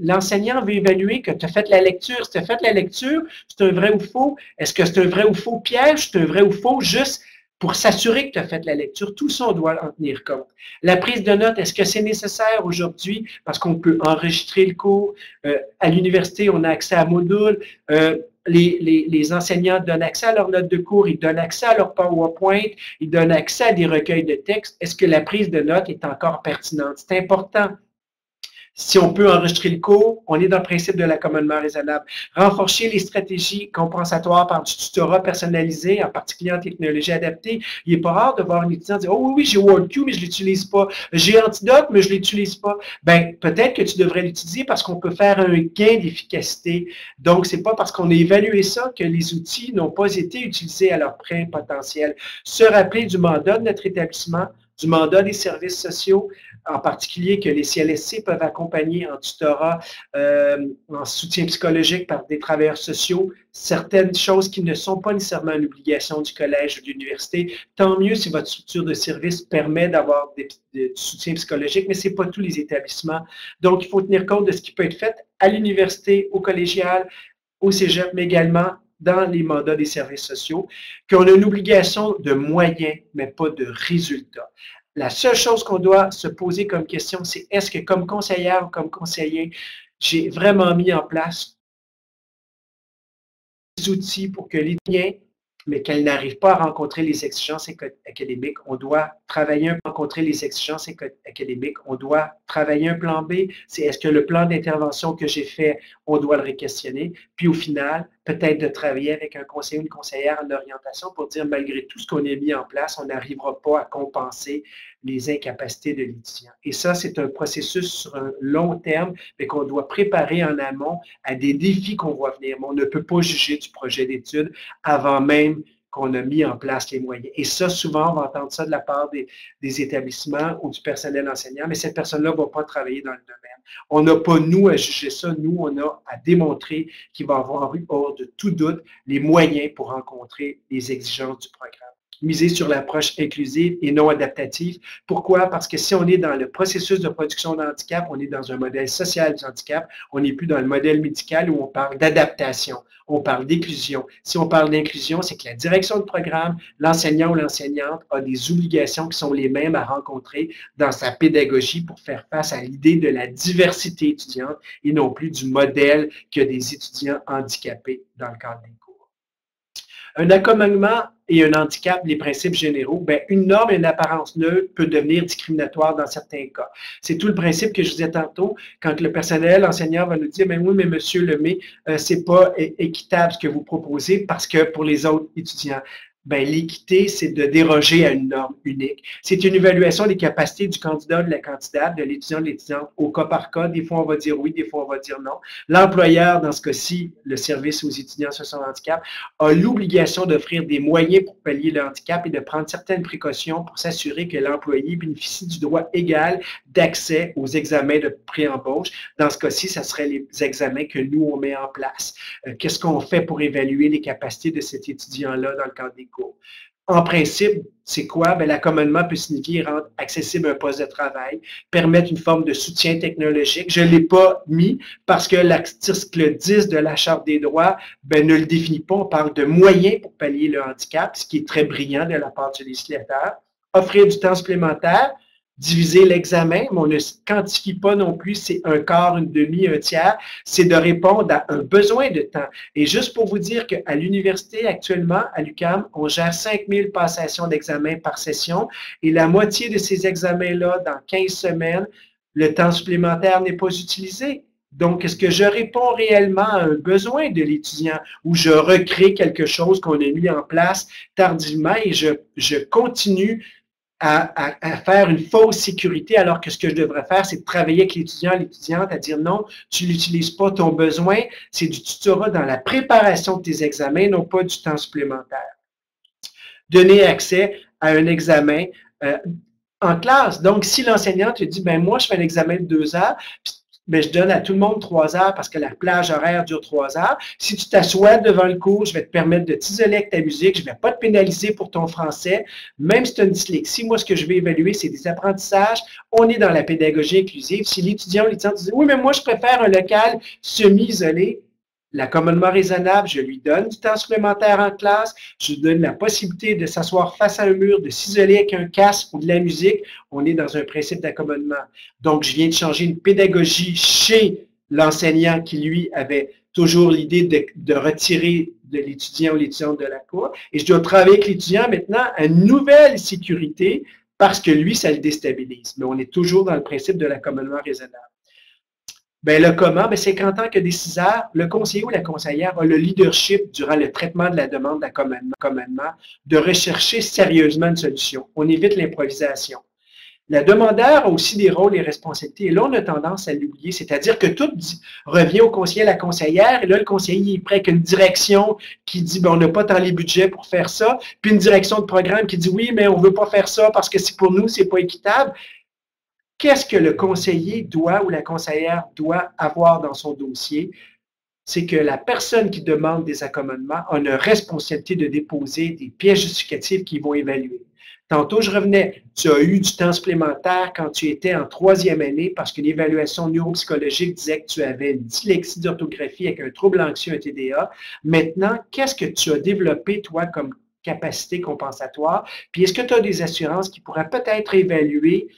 L'enseignant veut évaluer que tu as fait la lecture. Si tu as fait la lecture, c'est un vrai ou faux. Est-ce que c'est un vrai ou faux piège? C'est un vrai ou faux juste pour s'assurer que tu as fait la lecture. Tout ça, on doit en tenir compte. La prise de notes, est-ce que c'est nécessaire aujourd'hui? Parce qu'on peut enregistrer le cours. À l'université, on a accès à Moodle. Les enseignants donnent accès à leurs notes de cours, ils donnent accès à leur PowerPoint, ils donnent accès à des recueils de textes. Est-ce que la prise de notes est encore pertinente? C'est important. Si on peut enregistrer le cours, on est dans le principe de l'accommodement raisonnable. Renforcer les stratégies compensatoires par du tutorat personnalisé, en particulier en technologie adaptée. Il n'est pas rare de voir un étudiant dire « Oh oui, j'ai WordQ, mais je ne l'utilise pas. J'ai Antidote, mais je ne l'utilise pas. » Bien, peut-être que tu devrais l'utiliser parce qu'on peut faire un gain d'efficacité. Donc, ce n'est pas parce qu'on a évalué ça que les outils n'ont pas été utilisés à leur plein potentiel. Se rappeler du mandat de notre établissement, du mandat des services sociaux, en particulier que les CLSC peuvent accompagner en tutorat, en soutien psychologique par des travailleurs sociaux, certaines choses qui ne sont pas nécessairement une obligation du collège ou de l'université. Tant mieux si votre structure de service permet d'avoir du soutien psychologique, mais ce n'est pas tous les établissements. Donc, il faut tenir compte de ce qui peut être fait à l'université, au collégial, au cégep, mais également dans les mandats des services sociaux, qu'on a une obligation de moyens, mais pas de résultats. La seule chose qu'on doit se poser comme question, c'est est-ce que comme conseillère ou comme conseiller, j'ai vraiment mis en place des outils pour que l'étudiant, mais qu'elle n'arrive pas à rencontrer les exigences académiques, on doit travailler à rencontrer les exigences académiques, on doit travailler un plan B, c'est est-ce que le plan d'intervention que j'ai fait, on doit le réquestionner, puis au final, peut-être de travailler avec un conseiller ou une conseillère en orientation pour dire malgré tout ce qu'on a mis en place, on n'arrivera pas à compenser les incapacités de l'étudiant. Et ça, c'est un processus sur un long terme, mais qu'on doit préparer en amont à des défis qu'on voit venir. Mais on ne peut pas juger du projet d'étude avant même qu'on a mis en place les moyens. Et ça, souvent, on va entendre ça de la part des établissements ou du personnel enseignant, mais cette personne-là ne va pas travailler dans le domaine. On n'a pas, nous, à juger ça. Nous, on a à démontrer qu'il va avoir eu, hors de tout doute, les moyens pour rencontrer les exigences du programme. Miser sur l'approche inclusive et non adaptative. Pourquoi? Parce que si on est dans le processus de production de handicap, on est dans un modèle social du handicap, on n'est plus dans le modèle médical où on parle d'adaptation, on parle d'inclusion. Si on parle d'inclusion, c'est que la direction de programme, l'enseignant ou l'enseignante a des obligations qui sont les mêmes à rencontrer dans sa pédagogie pour faire face à l'idée de la diversité étudiante et non plus du modèle que des étudiants handicapés dans le cadre des cours. Un accommodement et un handicap, les principes généraux, bien, une norme et une apparence neutre peut devenir discriminatoire dans certains cas. C'est tout le principe que je disais tantôt, quand le personnel enseignant va nous dire, mais oui, mais monsieur Lemay, c'est pas équitable ce que vous proposez parce que pour les autres étudiants. ben, l'équité, c'est de déroger à une norme unique. C'est une évaluation des capacités du candidat, de la candidate, de l'étudiant, de l'étudiante, au cas par cas. Des fois, on va dire oui, des fois, on va dire non. L'employeur, dans ce cas-ci, le service aux étudiants en situation de handicap, a l'obligation d'offrir des moyens pour pallier le handicap et de prendre certaines précautions pour s'assurer que l'employé bénéficie du droit égal d'accès aux examens de pré-embauche. Dans ce cas-ci, ça serait les examens que nous, on met en place. Qu'est-ce qu'on fait pour évaluer les capacités de cet étudiant-là dans le cadre des cours? En principe, c'est quoi? Bien, l'accommodement peut signifier rendre accessible un poste de travail, permettre une forme de soutien technologique. Je ne l'ai pas mis parce que l'article 10 de la Charte des droits ben, ne le définit pas. On parle de moyens pour pallier le handicap, ce qui est très brillant de la part du législateur. Offrir du temps supplémentaire, diviser l'examen, mais on ne quantifie pas non plus, c'est un quart, une demi, un tiers, c'est de répondre à un besoin de temps. Et juste pour vous dire qu'à l'université, actuellement, à l'UQAM, on gère 5000 passations d'examen par session et la moitié de ces examens-là, dans 15 semaines, le temps supplémentaire n'est pas utilisé. Donc, est-ce que je réponds réellement à un besoin de l'étudiant ou je recrée quelque chose qu'on a mis en place tardivement et je continue à faire une fausse sécurité, alors que ce que je devrais faire, c'est de travailler avec l'étudiant, l'étudiante, à dire non, tu n'utilises pas ton besoin, c'est du tutorat dans la préparation de tes examens, non pas du temps supplémentaire. Donner accès à un examen en classe. Donc, si l'enseignant te dit, ben moi, je fais un examen de 2 heures, ben, je donne à tout le monde 3 heures parce que la plage horaire dure 3 heures. Si tu t'assois devant le cours, je vais te permettre de t'isoler avec ta musique. Je ne vais pas te pénaliser pour ton français. Même si tu as une dyslexie, moi, ce que je vais évaluer, c'est des apprentissages. On est dans la pédagogie inclusive. Si l'étudiant ou l'étudiante dit, oui, mais moi, je préfère un local semi-isolé, l'accommodement raisonnable, je lui donne du temps supplémentaire en classe, je lui donne la possibilité de s'asseoir face à un mur, de s'isoler avec un casque ou de la musique. On est dans un principe d'accommodement. Donc, je viens de changer une pédagogie chez l'enseignant qui, lui, avait toujours l'idée de retirer de l'étudiant ou l'étudiante de la cour. Et je dois travailler avec l'étudiant maintenant à une nouvelle sécurité parce que lui, ça le déstabilise. Mais on est toujours dans le principe de l'accommodement raisonnable. Bien, le comment, c'est qu'en tant que déciseur, le conseiller ou la conseillère a le leadership durant le traitement de la demande d'accommodement de rechercher sérieusement une solution. On évite l'improvisation. La demandeur a aussi des rôles et responsabilités. Et là, on a tendance à l'oublier, c'est-à-dire que tout revient au conseiller, à la conseillère, et là, le conseiller est prêt avec une direction qui dit, ben, on n'a pas tant les budgets pour faire ça, puis une direction de programme qui dit, oui, mais on ne veut pas faire ça parce que pour nous, ce n'est pas équitable. Qu'est-ce que le conseiller doit ou la conseillère doit avoir dans son dossier? C'est que la personne qui demande des accommodements a une responsabilité de déposer des pièces justificatives qui vont évaluer. Tantôt, je revenais, tu as eu du temps supplémentaire quand tu étais en 3e année parce que l'évaluation neuropsychologique disait que tu avais une dyslexie d'orthographie avec un trouble anxieux, un TDA. Maintenant, qu'est-ce que tu as développé, toi, comme capacité compensatoire? Puis, est-ce que tu as des assurances qui pourraient peut-être évaluer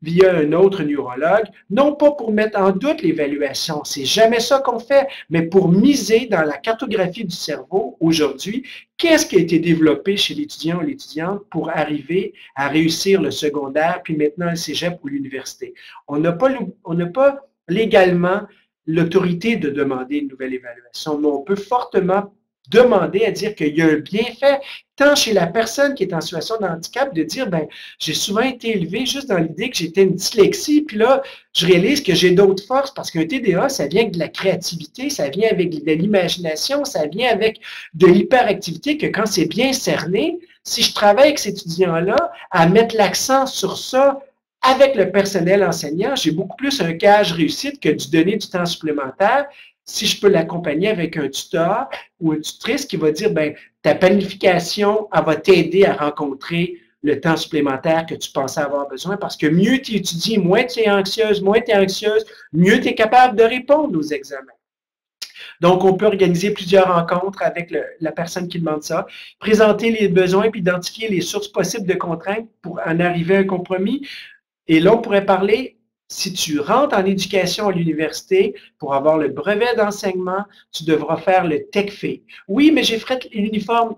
via un autre neurologue, non pas pour mettre en doute l'évaluation, c'est jamais ça qu'on fait, mais pour miser dans la cartographie du cerveau aujourd'hui, qu'est-ce qui a été développé chez l'étudiant ou l'étudiante pour arriver à réussir le secondaire, puis maintenant le cégep ou l'université. On n'a pas légalement l'autorité de demander une nouvelle évaluation, mais on peut fortement demander à dire qu'il y a un bienfait, tant chez la personne qui est en situation de handicap, de dire, ben, j'ai souvent été élevé juste dans l'idée que j'étais une dyslexie, puis là, je réalise que j'ai d'autres forces, parce qu'un TDA, ça vient avec de la créativité, ça vient avec de l'imagination, ça vient avec de l'hyperactivité, que quand c'est bien cerné, si je travaille avec cet étudiant-là, à mettre l'accent sur ça, avec le personnel enseignant, j'ai beaucoup plus un gage réussite que de donner du temps supplémentaire si je peux l'accompagner avec un tuteur ou une tutrice qui va dire, ben, ta planification, elle va t'aider à rencontrer le temps supplémentaire que tu pensais avoir besoin parce que mieux tu étudies, moins tu es anxieuse, mieux tu es capable de répondre aux examens. Donc, on peut organiser plusieurs rencontres avec la personne qui demande ça, présenter les besoins puis identifier les sources possibles de contraintes pour en arriver à un compromis. Et là, on pourrait parler, si tu rentres en éducation à l'université, pour avoir le brevet d'enseignement, tu devras faire le TECFE. Oui, mais j'ai fait l'épreuve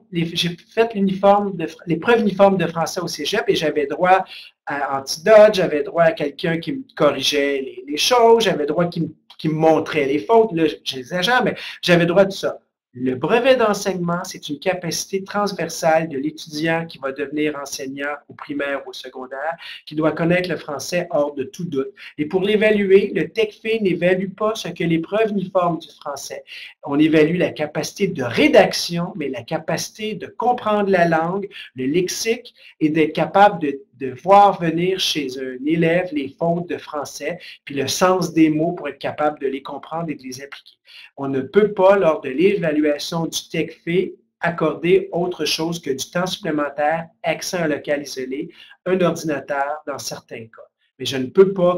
uniforme de français au cégep et j'avais droit à antidote, j'avais droit à quelqu'un qui me corrigeait les choses, j'avais droit qui me montrait les fautes, là, j'exagère, mais j'avais droit à tout ça. Le brevet d'enseignement, c'est une capacité transversale de l'étudiant qui va devenir enseignant au primaire ou au secondaire, qui doit connaître le français hors de tout doute. Et pour l'évaluer, le TECFE n'évalue pas ce que l'épreuve uniforme du français. On évalue la capacité de rédaction, mais la capacité de comprendre la langue, le lexique, et d'être capable de voir venir chez un élève les fautes de français, puis le sens des mots pour être capable de les comprendre et de les appliquer. On ne peut pas, lors de l'évaluation du TECFE, accorder autre chose que du temps supplémentaire, accès à un local isolé, un ordinateur dans certains cas. Mais je ne peux pas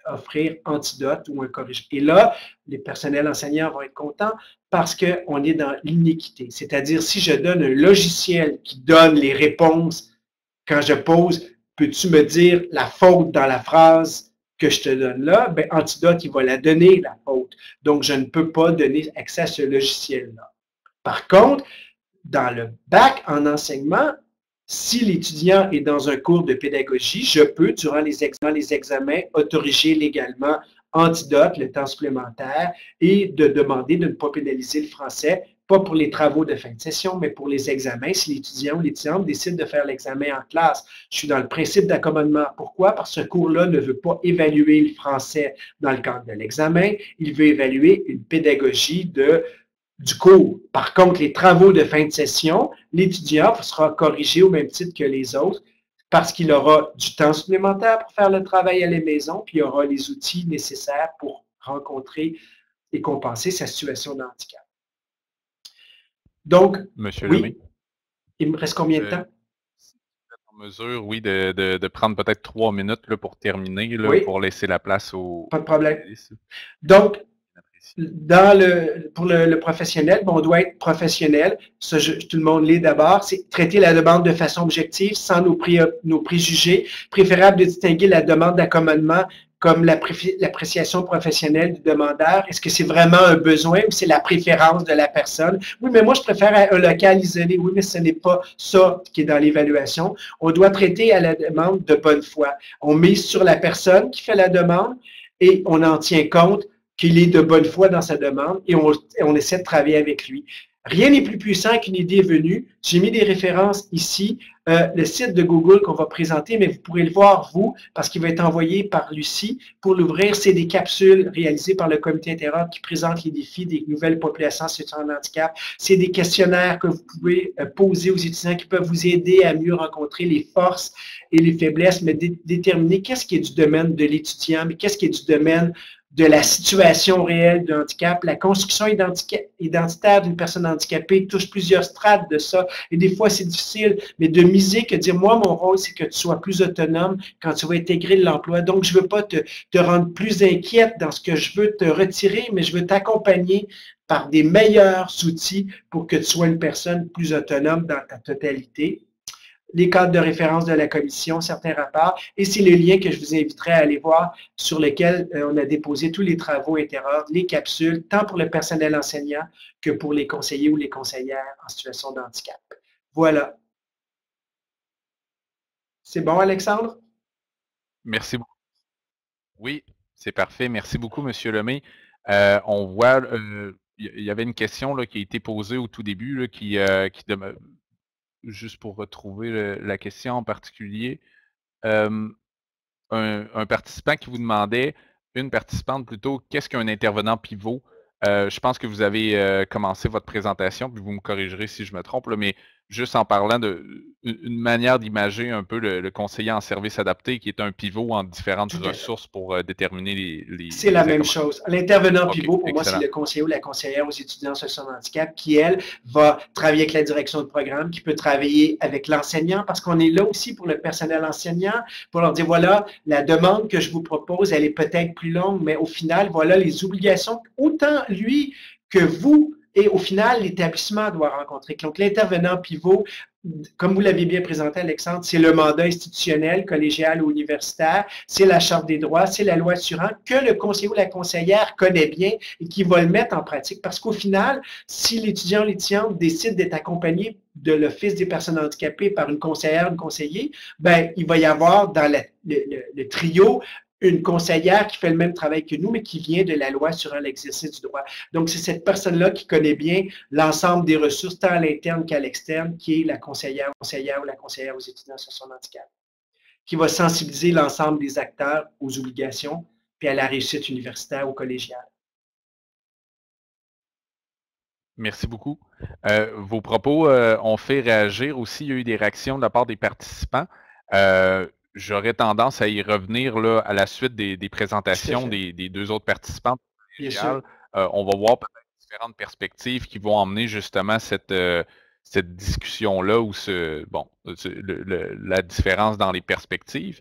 offrir antidote ou un corrigé. Et là, les personnels enseignants vont être contents parce qu'on est dans l'iniquité. C'est-à-dire, si je donne un logiciel qui donne les réponses quand je pose, peux-tu me dire la faute dans la phrase que je te donne là? Ben, Antidote, il va la donner, la faute. Donc, je ne peux pas donner accès à ce logiciel-là. Par contre, dans le bac en enseignement, si l'étudiant est dans un cours de pédagogie, je peux, durant les examens, autoriser légalement Antidote, le temps supplémentaire, et de demander de ne pas pénaliser le français, pas pour les travaux de fin de session, mais pour les examens, si l'étudiant ou l'étudiante décide de faire l'examen en classe. Je suis dans le principe d'accommodement. Pourquoi? Parce que ce cours-là ne veut pas évaluer le français dans le cadre de l'examen, il veut évaluer une pédagogie du cours. Par contre, les travaux de fin de session, l'étudiant sera corrigé au même titre que les autres parce qu'il aura du temps supplémentaire pour faire le travail à la maison, puis il aura les outils nécessaires pour rencontrer et compenser sa situation de handicap. Donc, Monsieur oui, Lemay, il me reste combien de temps? en mesure, oui, de prendre peut-être 3 minutes là, pour terminer, là, Oui. pour laisser la place au... Pas de problème. Donc, pour le professionnel, on doit être professionnel. Ça, tout le monde l'est d'abord. C'est traiter la demande de façon objective, sans nos préjugés. Préférable de distinguer la demande d'accommodement comme l'appréciation professionnelle du demandeur. Est-ce que c'est vraiment un besoin ou c'est la préférence de la personne? Oui, mais moi, je préfère un local isolé. Oui, mais ce n'est pas ça qui est dans l'évaluation. On doit traiter à la demande de bonne foi. On mise sur la personne qui fait la demande et on en tient compte qu'il est de bonne foi dans sa demande et on essaie de travailler avec lui. Rien n'est plus puissant qu'une idée venue. J'ai mis des références ici. Le site de Google qu'on va présenter, mais vous pourrez le voir, vous, parce qu'il va être envoyé par Lucie. Pour l'ouvrir, c'est des capsules réalisées par le comité interordre qui présentent les défis des nouvelles populations en situation de handicap. C'est des questionnaires que vous pouvez poser aux étudiants qui peuvent vous aider à mieux rencontrer les forces et les faiblesses, mais déterminer qu'est-ce qui est du domaine de l'étudiant, mais qu'est-ce qui est du domaine de la situation réelle de handicap. La construction identitaire d'une personne handicapée touche plusieurs strates de ça. Et des fois, c'est difficile, mais de miser que dire, moi, mon rôle, c'est que tu sois plus autonome quand tu vas intégrer l'emploi. Donc, je ne veux pas te rendre plus inquiète dans ce que je veux te retirer, mais je veux t'accompagner par des meilleurs outils pour que tu sois une personne plus autonome dans ta totalité. Les cadres de référence de la commission, certains rapports, et c'est le lien que je vous inviterai à aller voir sur lequel on a déposé tous les travaux interordres, les capsules, tant pour le personnel enseignant que pour les conseillers ou les conseillères en situation de handicap. Voilà. C'est bon, Alexandre? Merci beaucoup. Oui, c'est parfait. Merci beaucoup, Monsieur Lemay. On voit, il y avait une question là, qui a été posée au tout début, là, qui juste pour retrouver la question en particulier, un participant qui vous demandait, une participante plutôt, qu'est-ce qu'un intervenant pivot? Je pense que vous avez commencé votre présentation, puis vous me corrigerez si je me trompe, là, mais juste en parlant d'une manière d'imager un peu le conseiller en service adapté qui est un pivot en différentes ressources pour déterminer les C'est la même chose. L'intervenant pivot, pour excellent. moi, c'est le conseiller ou la conseillère aux étudiants en situation de handicap qui, elle, va travailler avec la direction de programme, qui peut travailler avec l'enseignant, parce qu'on est là aussi pour le personnel enseignant, pour leur dire, voilà, la demande que je vous propose, elle est peut-être plus longue, mais au final, voilà les obligations, autant lui que vous, et au final, l'établissement doit rencontrer. Donc, l'intervenant pivot, comme vous l'avez bien présenté, Alexandre, c'est le mandat institutionnel, collégial ou universitaire, c'est la Charte des droits, c'est la loi assurant que le conseiller ou la conseillère connaît bien et qui va le mettre en pratique. Parce qu'au final, si l'étudiant ou l'étudiante décide d'être accompagné de l'Office des personnes handicapées par une conseillère ou un conseiller, ben, il va y avoir dans le trio une conseillère qui fait le même travail que nous, mais qui vient de la loi sur l'exercice du droit. Donc, c'est cette personne-là qui connaît bien l'ensemble des ressources, tant à l'interne qu'à l'externe, qui est la conseillère ou la conseillère aux étudiants sur son handicap, qui va sensibiliser l'ensemble des acteurs aux obligations puis à la réussite universitaire ou collégiale. Merci beaucoup. Vos propos ont fait réagir aussi. Il y a eu des réactions de la part des participants. J'aurais tendance à y revenir là, à la suite des présentations des deux autres participants. Bien sûr. On va voir peut-être différentes perspectives qui vont emmener justement cette discussion-là ou la différence dans les perspectives.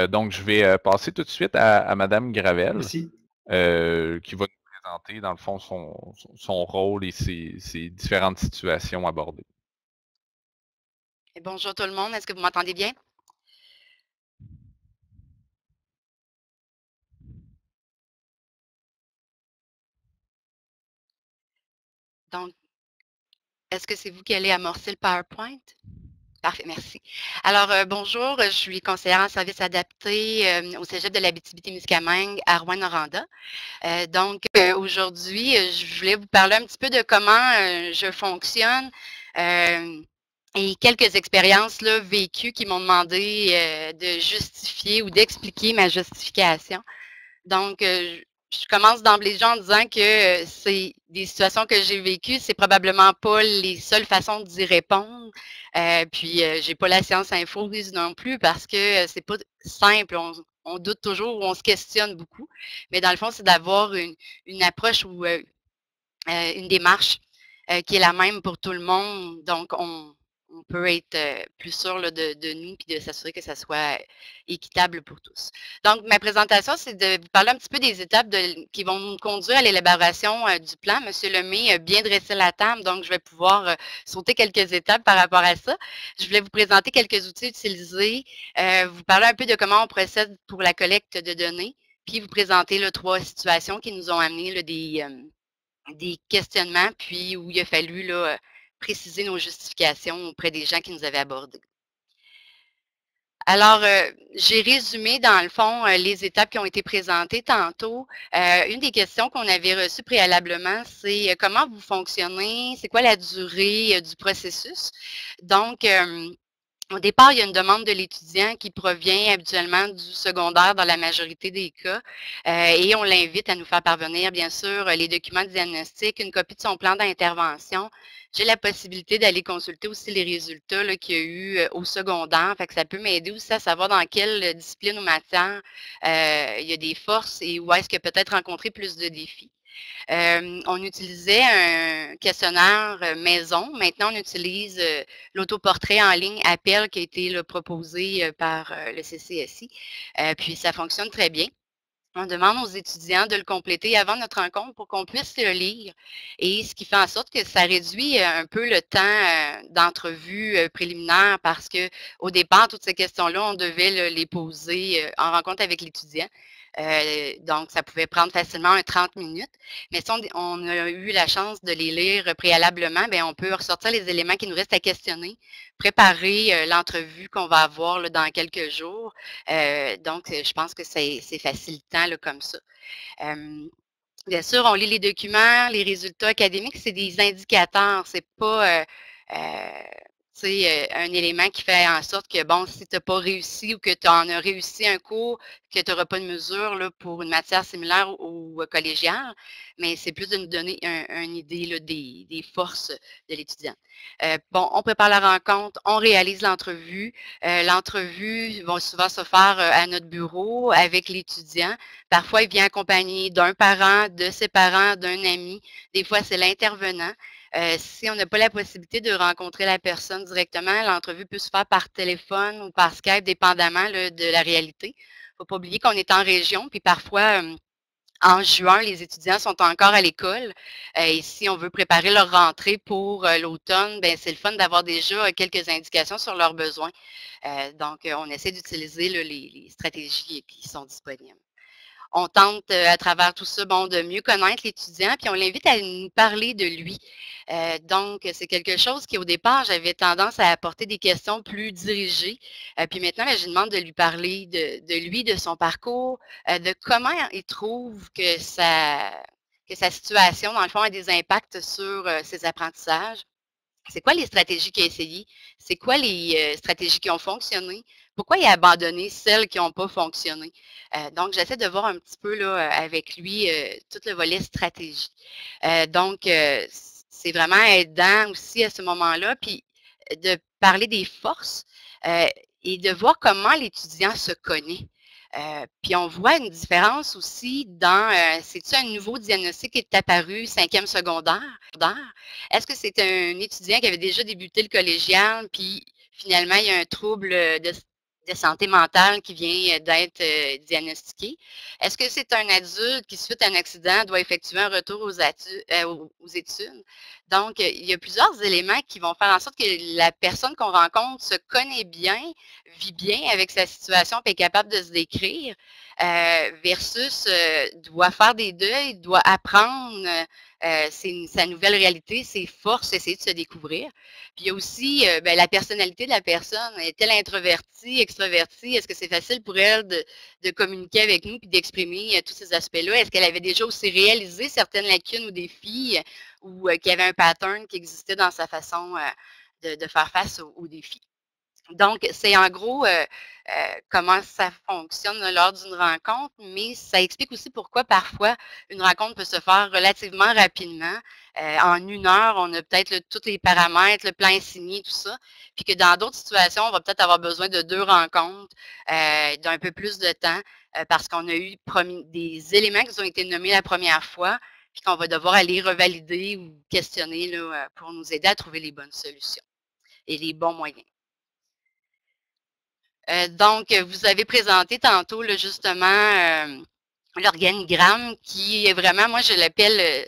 Donc, je vais passer tout de suite à Madame Gravel, Merci. qui va nous présenter, dans le fond, son rôle et ses différentes situations abordées. Et bonjour tout le monde, est-ce que vous m'entendez bien? Donc, est-ce que c'est vous qui allez amorcer le PowerPoint? Parfait, merci. Alors, bonjour, je suis conseillère en services adaptés au Cégep de l'Abitibi-Témiscamingue à Rouyn-Noranda. Donc, aujourd'hui, je voulais vous parler un petit peu de comment je fonctionne et quelques expériences là, vécues qui m'ont demandé de justifier ou d'expliquer ma justification. Donc, je commence d'emblée en disant que c'est des situations que j'ai vécues, c'est probablement pas les seules façons d'y répondre. Puis, j'ai pas la science infuse non plus parce que c'est pas simple. On doute toujours ou on se questionne beaucoup. Mais dans le fond, c'est d'avoir une approche ou une démarche qui est la même pour tout le monde. Donc, on peut être plus sûr là, de nous et de s'assurer que ça soit équitable pour tous. Donc, ma présentation, c'est de vous parler un petit peu des étapes qui vont nous conduire à l'élaboration du plan. Monsieur Lemay a bien dressé la table, donc je vais pouvoir sauter quelques étapes par rapport à ça. Je voulais vous présenter quelques outils utilisés, vous parler un peu de comment on procède pour la collecte de données, puis vous présenter là, 3 situations qui nous ont amené là, des questionnements, puis où il a fallu là, préciser nos justifications auprès des gens qui nous avaient abordés. Alors, j'ai résumé dans le fond les étapes qui ont été présentées tantôt. Une des questions qu'on avait reçues préalablement, c'est comment vous fonctionnez, c'est quoi la durée du processus. Donc, au départ, il y a une demande de l'étudiant qui provient habituellement du secondaire dans la majorité des cas et on l'invite à nous faire parvenir, bien sûr, les documents de diagnostic, une copie de son plan d'intervention. J'ai la possibilité d'aller consulter aussi les résultats qu'il y a eu au secondaire. Fait que ça peut m'aider aussi à savoir dans quelle discipline ou matière il y a des forces et où est-ce qu'il y a peut-être rencontré plus de défis. On utilisait un questionnaire maison. Maintenant, on utilise l'autoportrait en ligne Appel qui a été proposé par le CCSI. Puis, ça fonctionne très bien. On demande aux étudiants de le compléter avant notre rencontre pour qu'on puisse le lire. Et ce qui fait en sorte que ça réduit un peu le temps d'entrevue préliminaire parce que au départ, toutes ces questions-là, on devait les poser en rencontre avec l'étudiant. Donc, ça pouvait prendre facilement 30 minutes. Mais si on a eu la chance de les lire préalablement, bien, on peut ressortir les éléments qui nous restent à questionner, préparer l'entrevue qu'on va avoir là, dans quelques jours. Donc, je pense que c'est facilitant là, comme ça. Bien sûr, on lit les documents, les résultats académiques, c'est des indicateurs, c'est pas un élément qui fait en sorte que, bon, si tu n'as pas réussi ou que tu en as réussi un cours, que tu n'auras pas de mesure là, pour une matière similaire ou collégiale, mais c'est plus de nous donner une idée là, des forces de l'étudiant. Bon, on prépare la rencontre, on réalise l'entrevue. L'entrevue va souvent se faire à notre bureau avec l'étudiant. Parfois, il vient accompagné d'un parent, de ses parents, d'un ami. Des fois, c'est l'intervenant. Si on n'a pas la possibilité de rencontrer la personne directement, l'entrevue peut se faire par téléphone ou par Skype, dépendamment là, de la réalité. Il ne faut pas oublier qu'on est en région, puis parfois, en juin, les étudiants sont encore à l'école et si on veut préparer leur rentrée pour l'automne, ben c'est le fun d'avoir déjà quelques indications sur leurs besoins. Donc, on essaie d'utiliser les stratégies qui sont disponibles. On tente à travers tout ça, bon, de mieux connaître l'étudiant, puis on l'invite à nous parler de lui. Donc, c'est quelque chose qui, au départ, j'avais tendance à apporter des questions plus dirigées. Puis maintenant, je lui demande de lui parler de lui, de son parcours, de comment il trouve que sa situation, dans le fond, a des impacts sur ses apprentissages. C'est quoi les stratégies qu'il a essayées? C'est quoi les stratégies qui ont fonctionné? Pourquoi il a abandonné celles qui n'ont pas fonctionné? Donc, j'essaie de voir un petit peu là, avec lui tout le volet stratégie. Donc, c'est vraiment aidant aussi à ce moment-là, puis de parler des forces et de voir comment l'étudiant se connaît. Puis on voit une différence aussi dans, c'est-tu un nouveau diagnostic qui est apparu 5e secondaire? Est-ce que c'est un étudiant qui avait déjà débuté le collégial, puis finalement il y a un trouble de santé mentale qui vient d'être diagnostiqué? Est-ce que c'est un adulte qui, suite à un accident, doit effectuer un retour aux études? Donc, il y a plusieurs éléments qui vont faire en sorte que la personne qu'on rencontre se connaît bien, vit bien avec sa situation, puis est capable de se décrire, versus doit faire des deuils, doit apprendre sa nouvelle réalité, ses forces, essayer de se découvrir. Puis il y a aussi ben, la personnalité de la personne. Est-elle introvertie, extravertie? Est-ce que c'est facile pour elle de communiquer avec nous puis d'exprimer tous ces aspects-là? Est-ce qu'elle avait déjà aussi réalisé certaines lacunes ou défis ou qu'il y avait un pattern qui existait dans sa façon de faire face aux défis? Donc, c'est en gros comment ça fonctionne lors d'une rencontre, mais ça explique aussi pourquoi parfois une rencontre peut se faire relativement rapidement. En 1 heure, on a peut-être tous les paramètres, le plan signé, tout ça. Puis que dans d'autres situations, on va peut-être avoir besoin de 2 rencontres, d'un peu plus de temps, parce qu'on a eu des éléments qui ont été nommés la première fois, puis qu'on va devoir aller revalider ou questionner là, pour nous aider à trouver les bonnes solutions et les bons moyens. Donc, vous avez présenté tantôt là, justement l'organigramme qui est vraiment, moi je l'appelle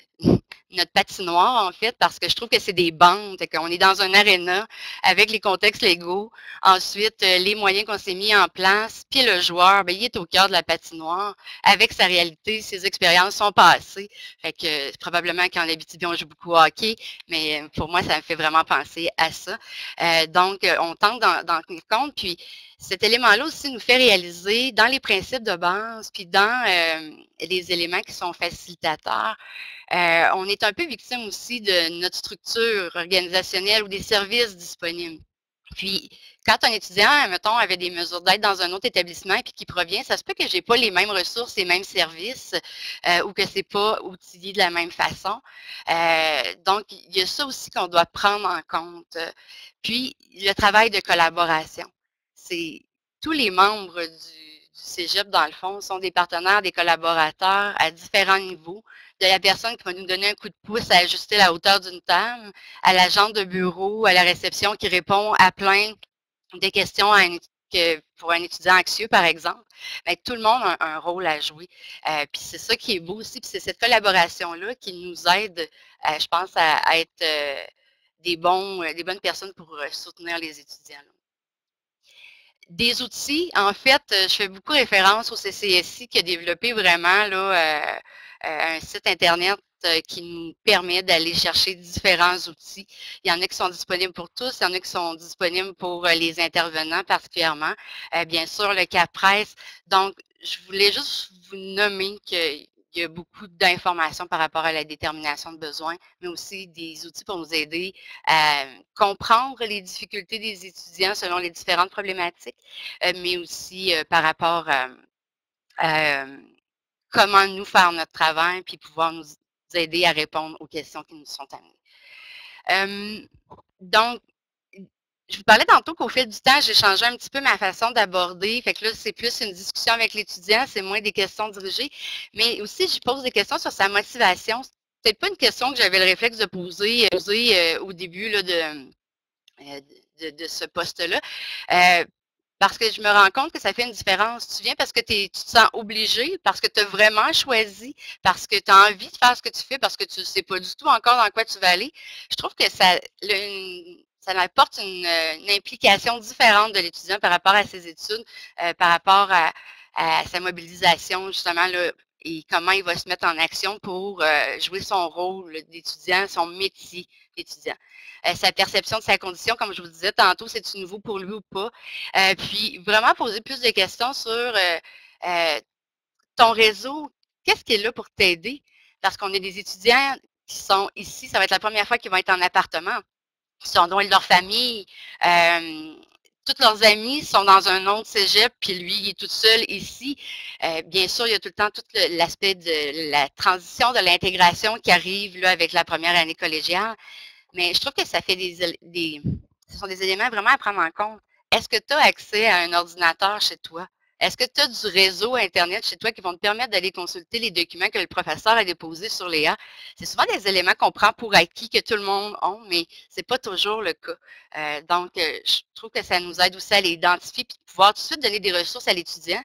notre patinoire en fait, parce que je trouve que c'est des bandes, qu'on est dans un aréna avec les contextes légaux. Ensuite, les moyens qu'on s'est mis en place, puis le joueur, bien, il est au cœur de la patinoire avec sa réalité, ses expériences, son passé. Fait que probablement qu'en Abitibi, on joue beaucoup au hockey, mais pour moi, ça me fait vraiment penser à ça. Donc, on tente d'en tenir compte, puis cet élément-là aussi nous fait réaliser dans les principes de base, puis dans les éléments qui sont facilitateurs, on est un peu victime aussi de notre structure organisationnelle ou des services disponibles. Puis, quand un étudiant, mettons, avait des mesures d'aide dans un autre établissement puis qui provient, ça se peut que je n'ai pas les mêmes ressources, les mêmes services ou que ce n'est pas outillé de la même façon. Donc, il y a ça aussi qu'on doit prendre en compte. Puis, le travail de collaboration. C'est tous les membres du cégep, dans le fond, sont des partenaires, des collaborateurs à différents niveaux. De la personne qui va nous donner un coup de pouce à ajuster la hauteur d'une table, à l'agent de bureau, à la réception qui répond à plein de questions pour un étudiant anxieux, par exemple. Bien, tout le monde a un rôle à jouer. Puis c'est ça qui est beau aussi, puis c'est cette collaboration-là qui nous aide, je pense, à être des bonnes personnes pour soutenir les étudiants. Des outils, en fait, je fais beaucoup référence au CCSI qui a développé vraiment là, un site Internet qui nous permet d'aller chercher différents outils. Il y en a qui sont disponibles pour tous, il y en a qui sont disponibles pour les intervenants particulièrement. Bien sûr, le CAPRES. Donc, je voulais juste vous nommer qu'il y a beaucoup d'informations par rapport à la détermination de besoins, mais aussi des outils pour nous aider à comprendre les difficultés des étudiants selon les différentes problématiques, mais aussi par rapport à comment nous faire notre travail, puis pouvoir nous aider à répondre aux questions qui nous sont amenées. Donc, je vous parlais tantôt qu'au fil du temps, j'ai changé un petit peu ma façon d'aborder. Fait que là, c'est plus une discussion avec l'étudiant, c'est moins des questions dirigées. Mais aussi, je pose des questions sur sa motivation. C'est peut-être pas une question que j'avais le réflexe de poser au début là, de ce poste-là. Parce que je me rends compte que ça fait une différence. Tu viens parce que tu te sens obligé, parce que tu as vraiment choisi, parce que tu as envie de faire ce que tu fais, parce que tu ne sais pas du tout encore dans quoi tu vas aller. Je trouve que ça apporte une implication différente de l'étudiant par rapport à ses études, par rapport à à sa mobilisation, justement, là, et comment il va se mettre en action pour jouer son rôle d'étudiant, son métier d'étudiant. Sa perception de sa condition, comme je vous disais tantôt, c'est-tu nouveau pour lui ou pas? Puis vraiment poser plus de questions sur ton réseau, qu'est-ce qui est là pour t'aider? Parce qu'on a des étudiants qui sont ici, ça va être la première fois qu'ils vont être en appartement. Ils sont loin de leur famille. Tous leurs amis sont dans un autre cégep, puis lui, il est tout seul ici. Bien sûr, il y a tout le temps tout l'aspect de la transition, de l'intégration qui arrive là, avec la première année collégiale. Mais je trouve que ça fait ce sont des éléments vraiment à prendre en compte. Est-ce que tu as accès à un ordinateur chez toi? Est-ce que tu as du réseau Internet chez toi qui vont te permettre d'aller consulter les documents que le professeur a déposés sur Léa? C'est souvent des éléments qu'on prend pour acquis que tout le monde a, mais ce n'est pas toujours le cas. Donc, je trouve que ça nous aide aussi à les identifier et pouvoir tout de suite donner des ressources à l'étudiant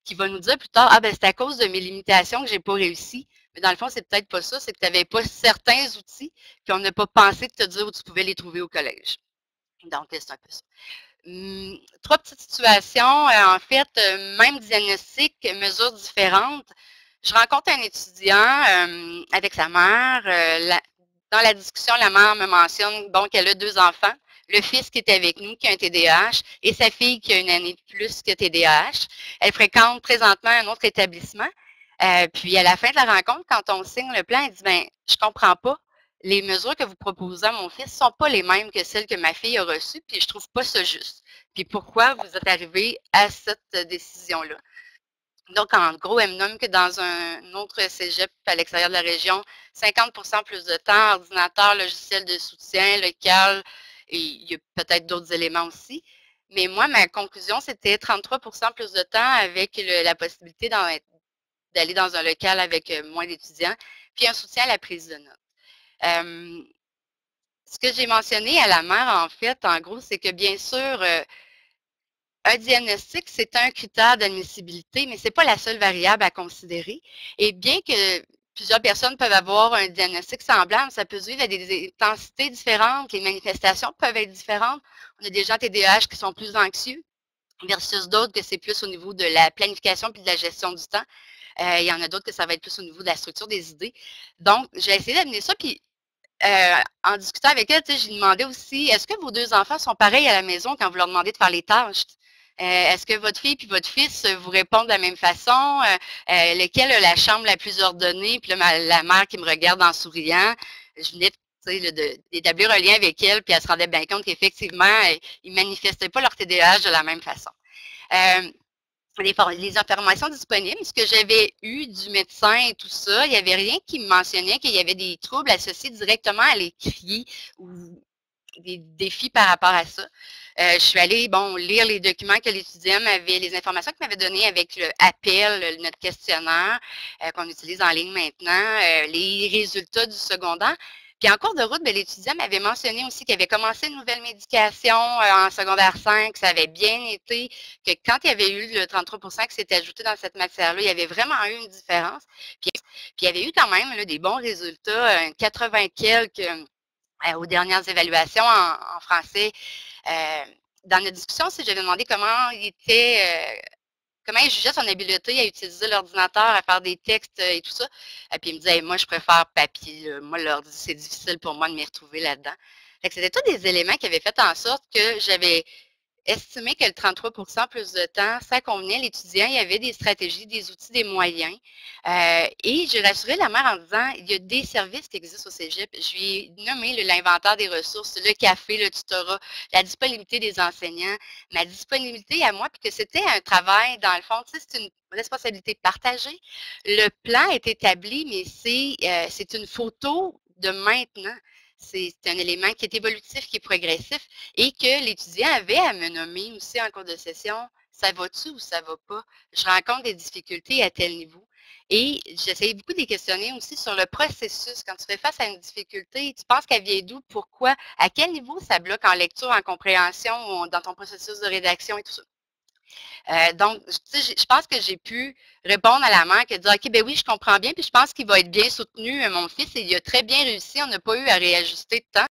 qui va nous dire plus tard, ah ben c'est à cause de mes limitations que je n'ai pas réussi. Mais dans le fond, c'est peut-être pas ça, c'est que tu n'avais pas certains outils, puis on n'a pas pensé de te dire où tu pouvais les trouver au collège. Donc, c'est un peu ça. 3 petites situations. En fait, même diagnostic, mesures différentes. Je rencontre un étudiant avec sa mère. Dans la discussion, la mère me mentionne bon, qu'elle a 2 enfants. Le fils qui est avec nous, qui a un TDAH, et sa fille qui a une année de plus que TDAH. Elle fréquente présentement un autre établissement. Puis, à la fin de la rencontre, quand on signe le plan, elle dit, ben, je comprends pas. Les mesures que vous proposez à mon fils ne sont pas les mêmes que celles que ma fille a reçues, puis je trouve pas ça juste. Puis pourquoi vous êtes arrivé à cette décision-là? Donc, en gros, elle me nomme que dans un autre cégep à l'extérieur de la région, 50% plus de temps, ordinateur, logiciel de soutien, local, et il y a peut-être d'autres éléments aussi. Mais moi, ma conclusion, c'était 33% plus de temps avec la possibilité d'aller dans un local avec moins d'étudiants, puis un soutien à la prise de notes. Ce que j'ai mentionné à la mère, en fait, en gros, c'est que bien sûr, un diagnostic, c'est un critère d'admissibilité, mais ce n'est pas la seule variable à considérer. Et bien que plusieurs personnes peuvent avoir un diagnostic semblable, ça peut se vivre à des intensités différentes, les manifestations peuvent être différentes. On a des gens TDAH qui sont plus anxieux versus d'autres que c'est plus au niveau de la planification puis de la gestion du temps. Il y en a d'autres que ça va être plus au niveau de la structure des idées. Donc, j'ai essayé d'amener ça, puis en discutant avec elle, j'ai demandé aussi, est-ce que vos 2 enfants sont pareils à la maison quand vous leur demandez de faire les tâches? Est-ce que votre fille et votre fils vous répondent de la même façon? Lequel a la chambre la plus ordonnée? Puis là, la mère qui me regarde en souriant, je venais d'établir un lien avec elle, puis elle se rendait bien compte qu'effectivement, ils ne manifestaient pas leur TDAH de la même façon. Les informations disponibles, ce que j'avais eu du médecin et tout ça, il n'y avait rien qui me mentionnait qu'il y avait des troubles associés directement à l'écrit ou des défis par rapport à ça. Je suis allée, lire les documents que l'étudiant m'avait, les informations qu'il m'avait données avec le appel, notre questionnaire qu'on utilise en ligne maintenant, les résultats du secondaire. Puis en cours de route, l'étudiant m'avait mentionné aussi qu'il avait commencé une nouvelle médication en secondaire 5, ça avait bien été, que quand il y avait eu le 33% qui s'était ajouté dans cette matière-là, il y avait vraiment eu une différence. Puis il y avait eu quand même là, des bons résultats, 80 quelques aux dernières évaluations en français. Dans notre discussion, si j'avais demandé comment il jugeait son habileté à utiliser l'ordinateur, à faire des textes et tout ça. Puis il me disait, hey, moi, je préfère papier. Là. Moi, l'ordi, c'est difficile pour moi de m'y retrouver là-dedans. C'était tous des éléments qui avaient fait en sorte que j'avais estimé que le 33% plus de temps, ça convenait à l'étudiant. Il y avait des stratégies, des outils, des moyens. Et j'ai rassuré la mère en disant, il y a des services qui existent au cégep. Je lui ai nommé l'inventaire des ressources, le café, le tutorat, la disponibilité des enseignants, ma disponibilité à moi, puis que c'était un travail, dans le fond, c'est une responsabilité partagée. Le plan est établi, mais c'est une photo de maintenant. C'est un élément qui est évolutif, qui est progressif et que l'étudiant avait à me nommer aussi en cours de session, ça va-tu ou ça ne va pas? Je rencontre des difficultés à tel niveau. Et j'essayais beaucoup de les questionner aussi sur le processus. Quand tu fais face à une difficulté, tu penses qu'elle vient d'où, pourquoi, à quel niveau ça bloque en lecture, en compréhension ou dans ton processus de rédaction et tout ça. Donc, je pense que j'ai pu répondre à la mère qui a dit, OK, ben oui, je comprends bien, puis je pense qu'il va être bien soutenu, mon fils, et il a très bien réussi. On n'a pas eu à réajuster de temps,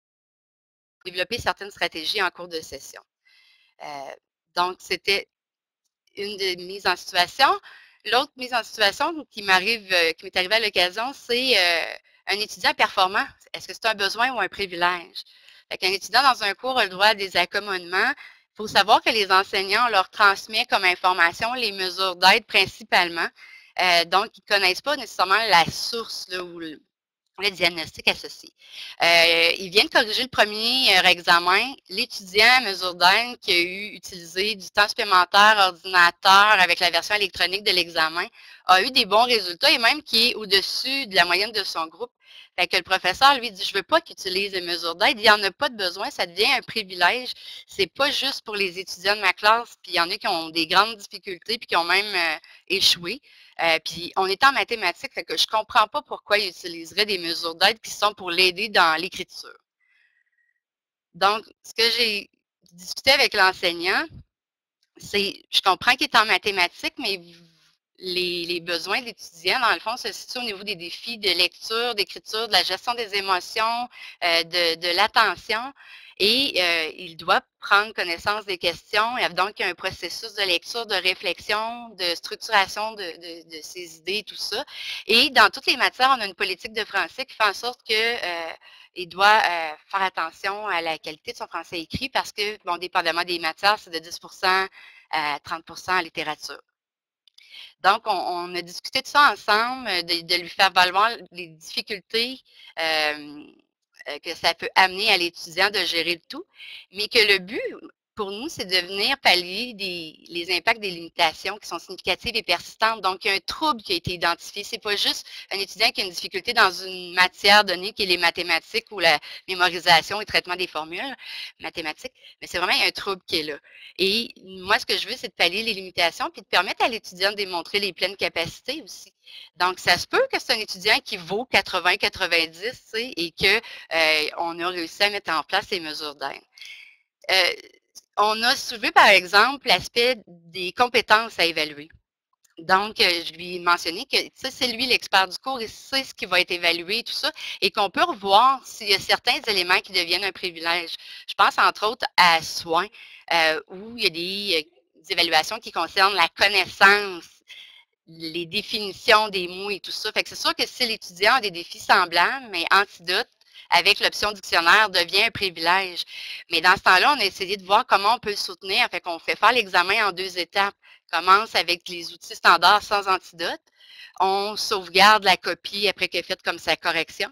développer certaines stratégies en cours de session. Donc, c'était une des mises en situation. L'autre mise en situation qui m'est arrivée à l'occasion, c'est un étudiant performant. Est-ce que c'est un besoin ou un privilège? Un étudiant dans un cours a le droit à des accommodements. Il faut savoir que les enseignants, on leur transmet comme information les mesures d'aide principalement. Donc, ils ne connaissent pas nécessairement la source là, ou le diagnostic associé. Il vient de corriger le premier examen. L'étudiant à mesure d'aide qui a utilisé du temps supplémentaire ordinateur avec la version électronique de l'examen a eu des bons résultats et même qui est au-dessus de la moyenne de son groupe. Fait que le professeur lui dit, je ne veux pas qu'il utilise les mesures d'aide, il n'y en a pas de besoin, ça devient un privilège. C'est pas juste pour les étudiants de ma classe, puis il y en a qui ont des grandes difficultés, puis qui ont même échoué. Puis on est en mathématiques, fait que je ne comprends pas pourquoi il utiliserait des mesures d'aide qui sont pour l'aider dans l'écriture. Donc, ce que j'ai discuté avec l'enseignant, c'est, je comprends qu'il est en mathématiques, mais les besoins de l'étudiant, dans le fond, se situent au niveau des défis de lecture, d'écriture, de la gestion des émotions, de l'attention. Et il doit prendre connaissance des questions. Il y a donc un processus de lecture, de réflexion, de structuration de ses idées, tout ça. Et dans toutes les matières, on a une politique de français qui fait en sorte que il doit faire attention à la qualité de son français écrit parce que, bon, dépendamment des matières, c'est de 10% à 30% en littérature. Donc, on a discuté de ça ensemble, de lui faire valoir les difficultés que ça peut amener à l'étudiant de gérer le tout, mais que le but, pour nous, c'est de venir pallier les impacts des limitations qui sont significatives et persistantes. Donc, il y a un trouble qui a été identifié. Ce n'est pas juste un étudiant qui a une difficulté dans une matière donnée qui est les mathématiques ou la mémorisation et traitement des formules mathématiques, mais c'est vraiment un trouble qui est là. Et moi, ce que je veux, c'est de pallier les limitations puis de permettre à l'étudiant de démontrer les pleines capacités aussi. Donc, ça se peut que c'est un étudiant qui vaut 80-90 et qu'on a réussi à mettre en place les mesures d'aide. On a soulevé, par exemple, l'aspect des compétences à évaluer. Donc, je lui ai mentionné que c'est lui l'expert du cours et c'est ce qui va être évalué et tout ça, et qu'on peut revoir s'il y a certains éléments qui deviennent un privilège. Je pense entre autres à soins, où il y a des évaluations qui concernent la connaissance, les définitions des mots et tout ça. Fait que c'est sûr que si l'étudiant a des défis semblables, mais antidote, avec l'option dictionnaire, devient un privilège. Mais dans ce temps-là, on a essayé de voir comment on peut le soutenir. Fait qu'on fait faire l'examen en 2 étapes. On commence avec les outils standards sans antidote. On sauvegarde la copie après qu'elle est faite comme sa correction.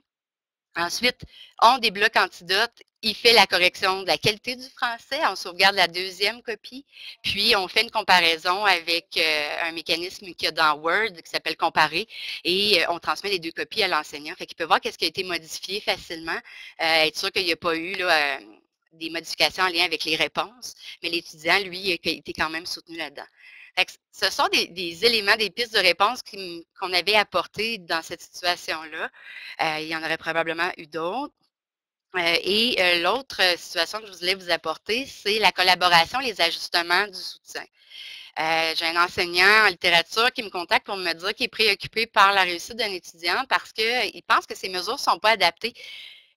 Ensuite, on débloque antidote. Il fait la correction de la qualité du français. On sauvegarde la 2e copie. Puis, on fait une comparaison avec un mécanisme qu'il y a dans Word qui s'appelle comparer. Et on transmet les 2 copies à l'enseignant. Fait qu'il peut voir qu'est-ce qui a été modifié facilement. Être sûr qu'il n'y a pas eu là, des modifications en lien avec les réponses. Mais l'étudiant, lui, a été quand même soutenu là-dedans. Ce sont des éléments, des pistes de réponse qu'on avait apportées dans cette situation-là. Il y en aurait probablement eu d'autres. Et l'autre situation que je voulais vous apporter, c'est la collaboration, les ajustements du soutien. J'ai un enseignant en littérature qui me contacte pour me dire qu'il est préoccupé par la réussite d'un étudiant parce qu'il pense que ces mesures ne sont pas adaptées.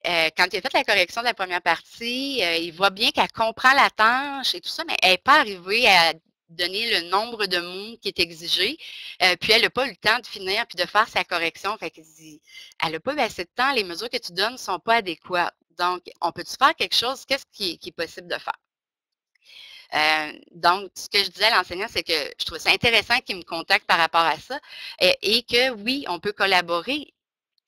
Quand il a fait la correction de la première partie, il voit bien qu'elle comprend la tâche et tout ça, mais elle n'est pas arrivée à donner le nombre de mots qui est exigé. Puis elle n'a pas eu le temps de finir puis de faire sa correction. Fait qu'il dit, elle n'a pas eu assez de temps, les mesures que tu donnes ne sont pas adéquates. Donc, on peut-tu faire quelque chose? Qu'est-ce qui est possible de faire? Donc, ce que je disais à l'enseignant, c'est que je trouvais ça intéressant qu'il me contacte par rapport à ça et que oui, on peut collaborer.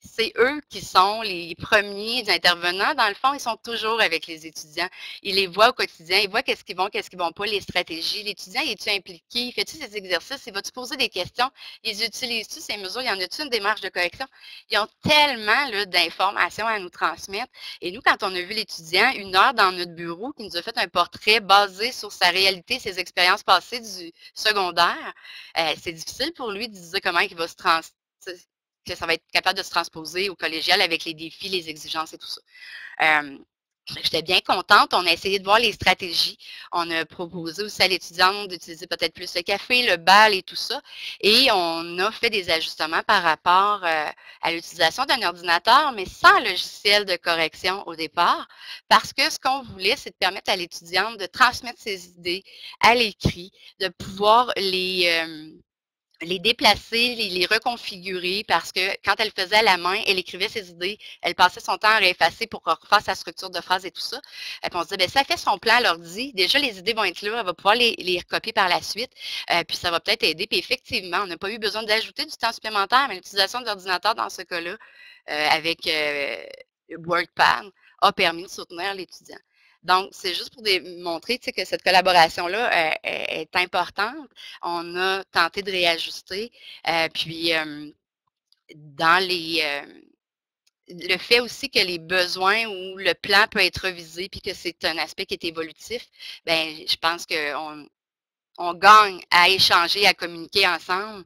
C'est eux qui sont les premiers intervenants. Dans le fond, ils sont toujours avec les étudiants. Ils les voient au quotidien, ils voient qu'est-ce qu'ils vont pas, les stratégies. L'étudiant, est-tu impliqué? Fait-tu ces exercices? Il va-tu poser des questions? Ils utilisent-tu ces mesures? Y en a-tu une démarche de correction? Ils ont tellement d'informations à nous transmettre. Et nous, quand on a vu l'étudiant, 1 heure dans notre bureau, qui nous a fait un portrait basé sur sa réalité, ses expériences passées du secondaire, c'est difficile pour lui de dire comment il va se que ça va être capable de se transposer au collégial avec les défis, les exigences et tout ça. J'étais bien contente. On a essayé de voir les stratégies. On a proposé aussi à l'étudiante d'utiliser peut-être plus le café, le bal et tout ça. Et on a fait des ajustements par rapport à l'utilisation d'un ordinateur, mais sans logiciel de correction au départ, parce que ce qu'on voulait, c'est de permettre à l'étudiante de transmettre ses idées à l'écrit, de pouvoir les déplacer, les reconfigurer parce que quand elle faisait à la main, elle écrivait ses idées, elle passait son temps à réeffacer pour refaire sa structure de phrase et tout ça. Et puis on se disait, bien, ça fait son plan à l'ordi, déjà les idées vont être là, elle va pouvoir les recopier par la suite, puis ça va peut-être aider. Puis effectivement, on n'a pas eu besoin d'ajouter du temps supplémentaire, mais l'utilisation de l'ordinateur dans ce cas-là, avec WorkPad, a permis de soutenir l'étudiant. Donc, c'est juste pour montrer que cette collaboration-là est importante. On a tenté de réajuster. Puis, dans le fait aussi que les besoins ou le plan peut être revisé puis que c'est un aspect qui est évolutif, bien, je pense qu'on gagne à échanger, à communiquer ensemble.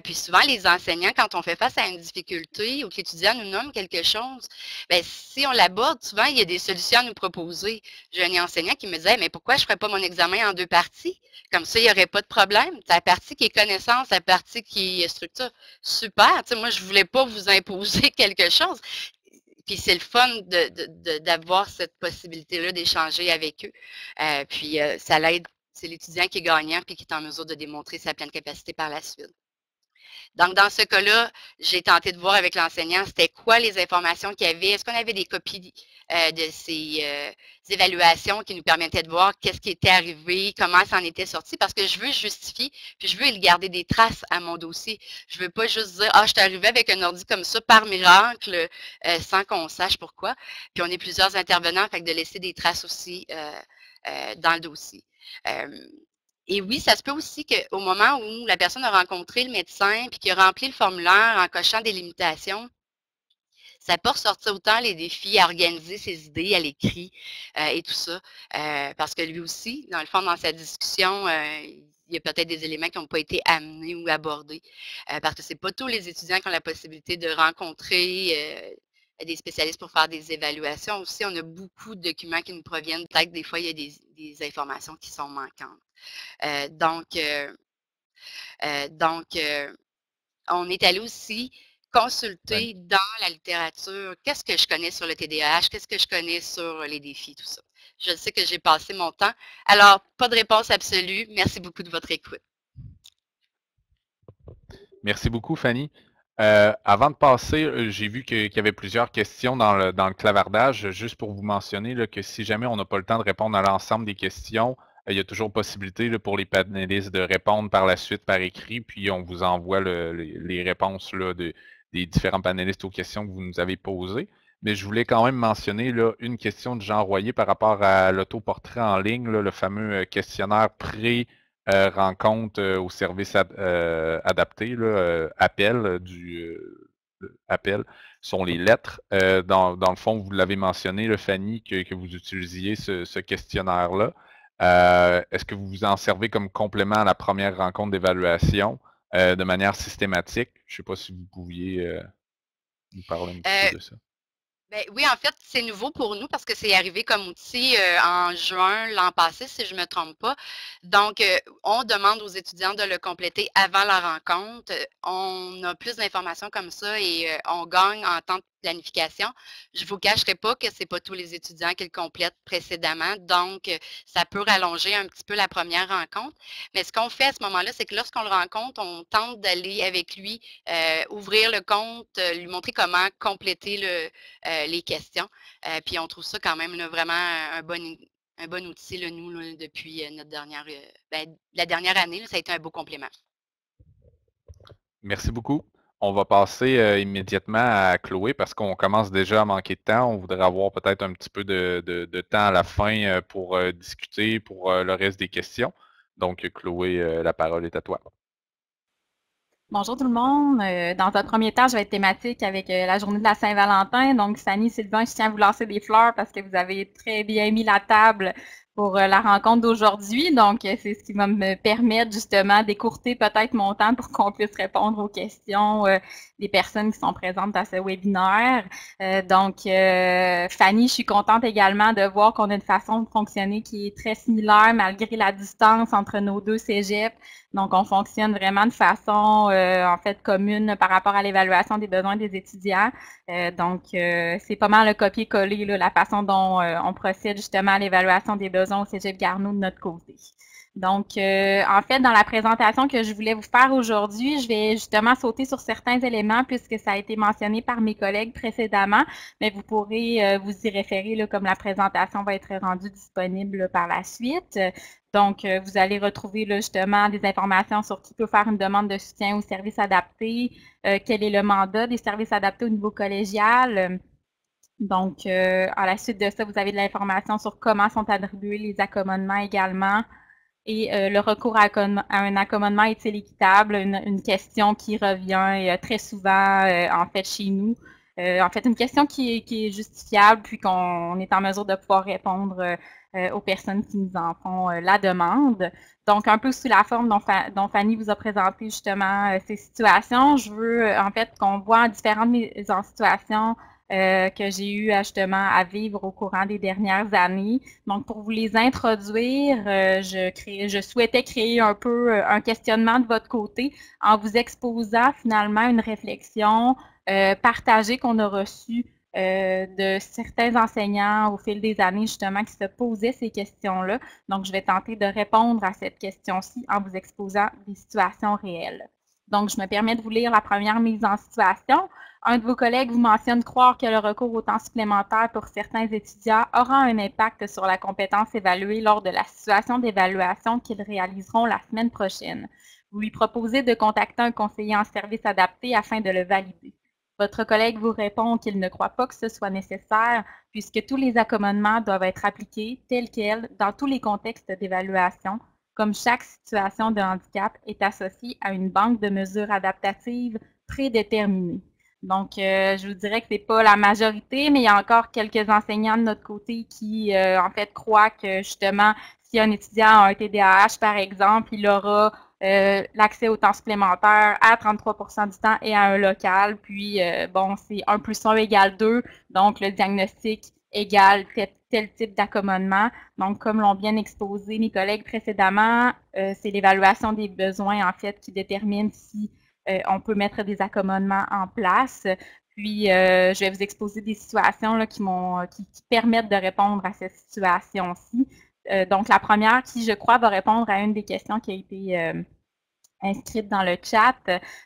Puis souvent, les enseignants, quand on fait face à une difficulté ou que l'étudiant nous nomme quelque chose, bien, si on l'aborde, souvent, il y a des solutions à nous proposer. J'ai un enseignant qui me disait, mais pourquoi je ne ferais pas mon examen en 2 parties? Comme ça, il n'y aurait pas de problème. La partie qui est connaissance, la partie qui est structure. Super. Moi, je ne voulais pas vous imposer quelque chose. Puis c'est le fun d'avoir cette possibilité-là d'échanger avec eux. Puis ça l'aide. C'est l'étudiant qui est gagnant et qui est en mesure de démontrer sa pleine capacité par la suite. Donc, dans ce cas-là, j'ai tenté de voir avec l'enseignant, c'était quoi les informations qu'il y avait. Est-ce qu'on avait des copies de ces évaluations qui nous permettaient de voir qu'est-ce qui était arrivé, comment ça en était sorti, parce que je veux justifier, puis je veux garder des traces à mon dossier. Je ne veux pas juste dire, ah, je suis arrivé avec un ordi comme ça par miracle, sans qu'on sache pourquoi. Puis, on est plusieurs intervenants, fait que de laisser des traces aussi dans le dossier. Et oui, ça se peut aussi qu'au moment où la personne a rencontré le médecin puis qu'il a rempli le formulaire en cochant des limitations, ça peut ressortir autant les défis à organiser ses idées à l'écrit et tout ça. Parce que lui aussi, dans le fond, dans sa discussion, il y a peut-être des éléments qui n'ont pas été amenés ou abordés. Parce que ce n'est pas tous les étudiants qui ont la possibilité de rencontrer des spécialistes pour faire des évaluations. Aussi, on a beaucoup de documents qui nous proviennent. Peut-être des fois, il y a des informations qui sont manquantes. Donc, on est allé aussi consulter dans la littérature qu'est-ce que je connais sur le TDAH, qu'est-ce que je connais sur les défis, tout ça. Je sais que j'ai passé mon temps. Alors, pas de réponse absolue. Merci beaucoup de votre écoute. Merci beaucoup, Fanny. Avant de passer, j'ai vu qu'il y avait plusieurs questions dans le clavardage. Juste pour vous mentionner là, que si jamais on n'a pas le temps de répondre à l'ensemble des questions, il y a toujours possibilité là, pour les panélistes de répondre par la suite par écrit, puis on vous envoie les réponses là, des différents panélistes aux questions que vous nous avez posées. Mais je voulais quand même mentionner là, une question de Jean Royer par rapport à l'autoportrait en ligne, là, le fameux questionnaire rencontre au service adapté, là, appel appel sont les lettres. Dans le fond, vous l'avez mentionné, le Fanny, que vous utilisiez ce questionnaire-là. Est-ce que vous vous en servez comme complément à la première rencontre d'évaluation de manière systématique? Je ne sais pas si vous pouviez nous parler un petit peu de ça. Ben, oui, en fait, c'est nouveau pour nous parce que c'est arrivé comme outil en juin l'an passé, si je ne me trompe pas. Donc, on demande aux étudiants de le compléter avant la rencontre. On a plus d'informations comme ça et on gagne en temps de planification. Je ne vous cacherai pas que ce n'est pas tous les étudiants qui le complètent précédemment. Donc, ça peut rallonger un petit peu la première rencontre. Mais ce qu'on fait à ce moment-là, c'est que lorsqu'on le rencontre, on tente d'aller avec lui, ouvrir le compte, lui montrer comment compléter les questions. Puis on trouve ça quand même là, vraiment un bon outil, là, nous, là, depuis notre la dernière année, là, ça a été un beau complément. Merci beaucoup. On va passer immédiatement à Chloé parce qu'on commence déjà à manquer de temps. On voudrait avoir peut-être un petit peu de temps à la fin pour discuter pour le reste des questions. Donc, Chloé, la parole est à toi. Bonjour tout le monde. Dans un premier temps, je vais être thématique avec la journée de la Saint-Valentin. Donc, Fanny, Sylvain, je tiens à vous lancer des fleurs parce que vous avez très bien mis la table pour la rencontre d'aujourd'hui. Donc, c'est ce qui va me permettre justement d'écourter peut-être mon temps pour qu'on puisse répondre aux questions des personnes qui sont présentes à ce webinaire. Fanny, je suis contente également de voir qu'on a une façon de fonctionner qui est très similaire malgré la distance entre nos deux cégeps. Donc, on fonctionne vraiment de façon, en fait, commune par rapport à l'évaluation des besoins des étudiants. C'est pas mal le copier-coller, la façon dont on procède justement à l'évaluation des besoins au Cégep Garneau de notre côté. Donc, en fait, dans la présentation que je voulais vous faire aujourd'hui, je vais justement sauter sur certains éléments puisque ça a été mentionné par mes collègues précédemment, mais vous pourrez vous y référer là, comme la présentation va être rendue disponible là, par la suite. Donc, vous allez retrouver là, justement des informations sur qui peut faire une demande de soutien aux services adaptés, quel est le mandat des services adaptés au niveau collégial. Donc, à la suite de ça, vous avez de l'information sur comment sont attribués les accommodements également. Et le recours à un accommodement est-il équitable? Une question qui revient très souvent, en fait, chez nous. En fait, une question qui est justifiable, puis qu'on est en mesure de pouvoir répondre aux personnes qui nous en font la demande. Donc, un peu sous la forme dont Fanny vous a présenté justement ces situations, je veux en fait qu'on voit différentes mises en situation que j'ai eu justement à vivre au courant des dernières années. Donc, pour vous les introduire, je souhaitais créer un peu un questionnement de votre côté en vous exposant finalement une réflexion partagée qu'on a reçue de certains enseignants au fil des années justement qui se posaient ces questions-là. Donc, je vais tenter de répondre à cette question-ci en vous exposant des situations réelles. Donc, je me permets de vous lire la première mise en situation. Un de vos collègues vous mentionne croire que le recours au temps supplémentaire pour certains étudiants aura un impact sur la compétence évaluée lors de la situation d'évaluation qu'ils réaliseront la semaine prochaine. Vous lui proposez de contacter un conseiller en service adapté afin de le valider. Votre collègue vous répond qu'il ne croit pas que ce soit nécessaire puisque tous les accommodements doivent être appliqués tels quels dans tous les contextes d'évaluation, comme chaque situation de handicap est associée à une banque de mesures adaptatives prédéterminée. Donc, je vous dirais que ce n'est pas la majorité, mais il y a encore quelques enseignants de notre côté qui, en fait, croient que, justement, si un étudiant a un TDAH, par exemple, il aura l'accès au temps supplémentaire à 33% du temps et à un local. Puis, bon, c'est 1 + 1 = 2, donc le diagnostic égale tel type d'accommodement. Donc, comme l'ont bien exposé mes collègues précédemment, c'est l'évaluation des besoins, en fait, qui détermine si on peut mettre des accommodements en place. Puis, je vais vous exposer des situations là, qui permettent de répondre à cette situation-ci. Donc, la première qui, je crois, va répondre à une des questions qui a été inscrite dans le chat.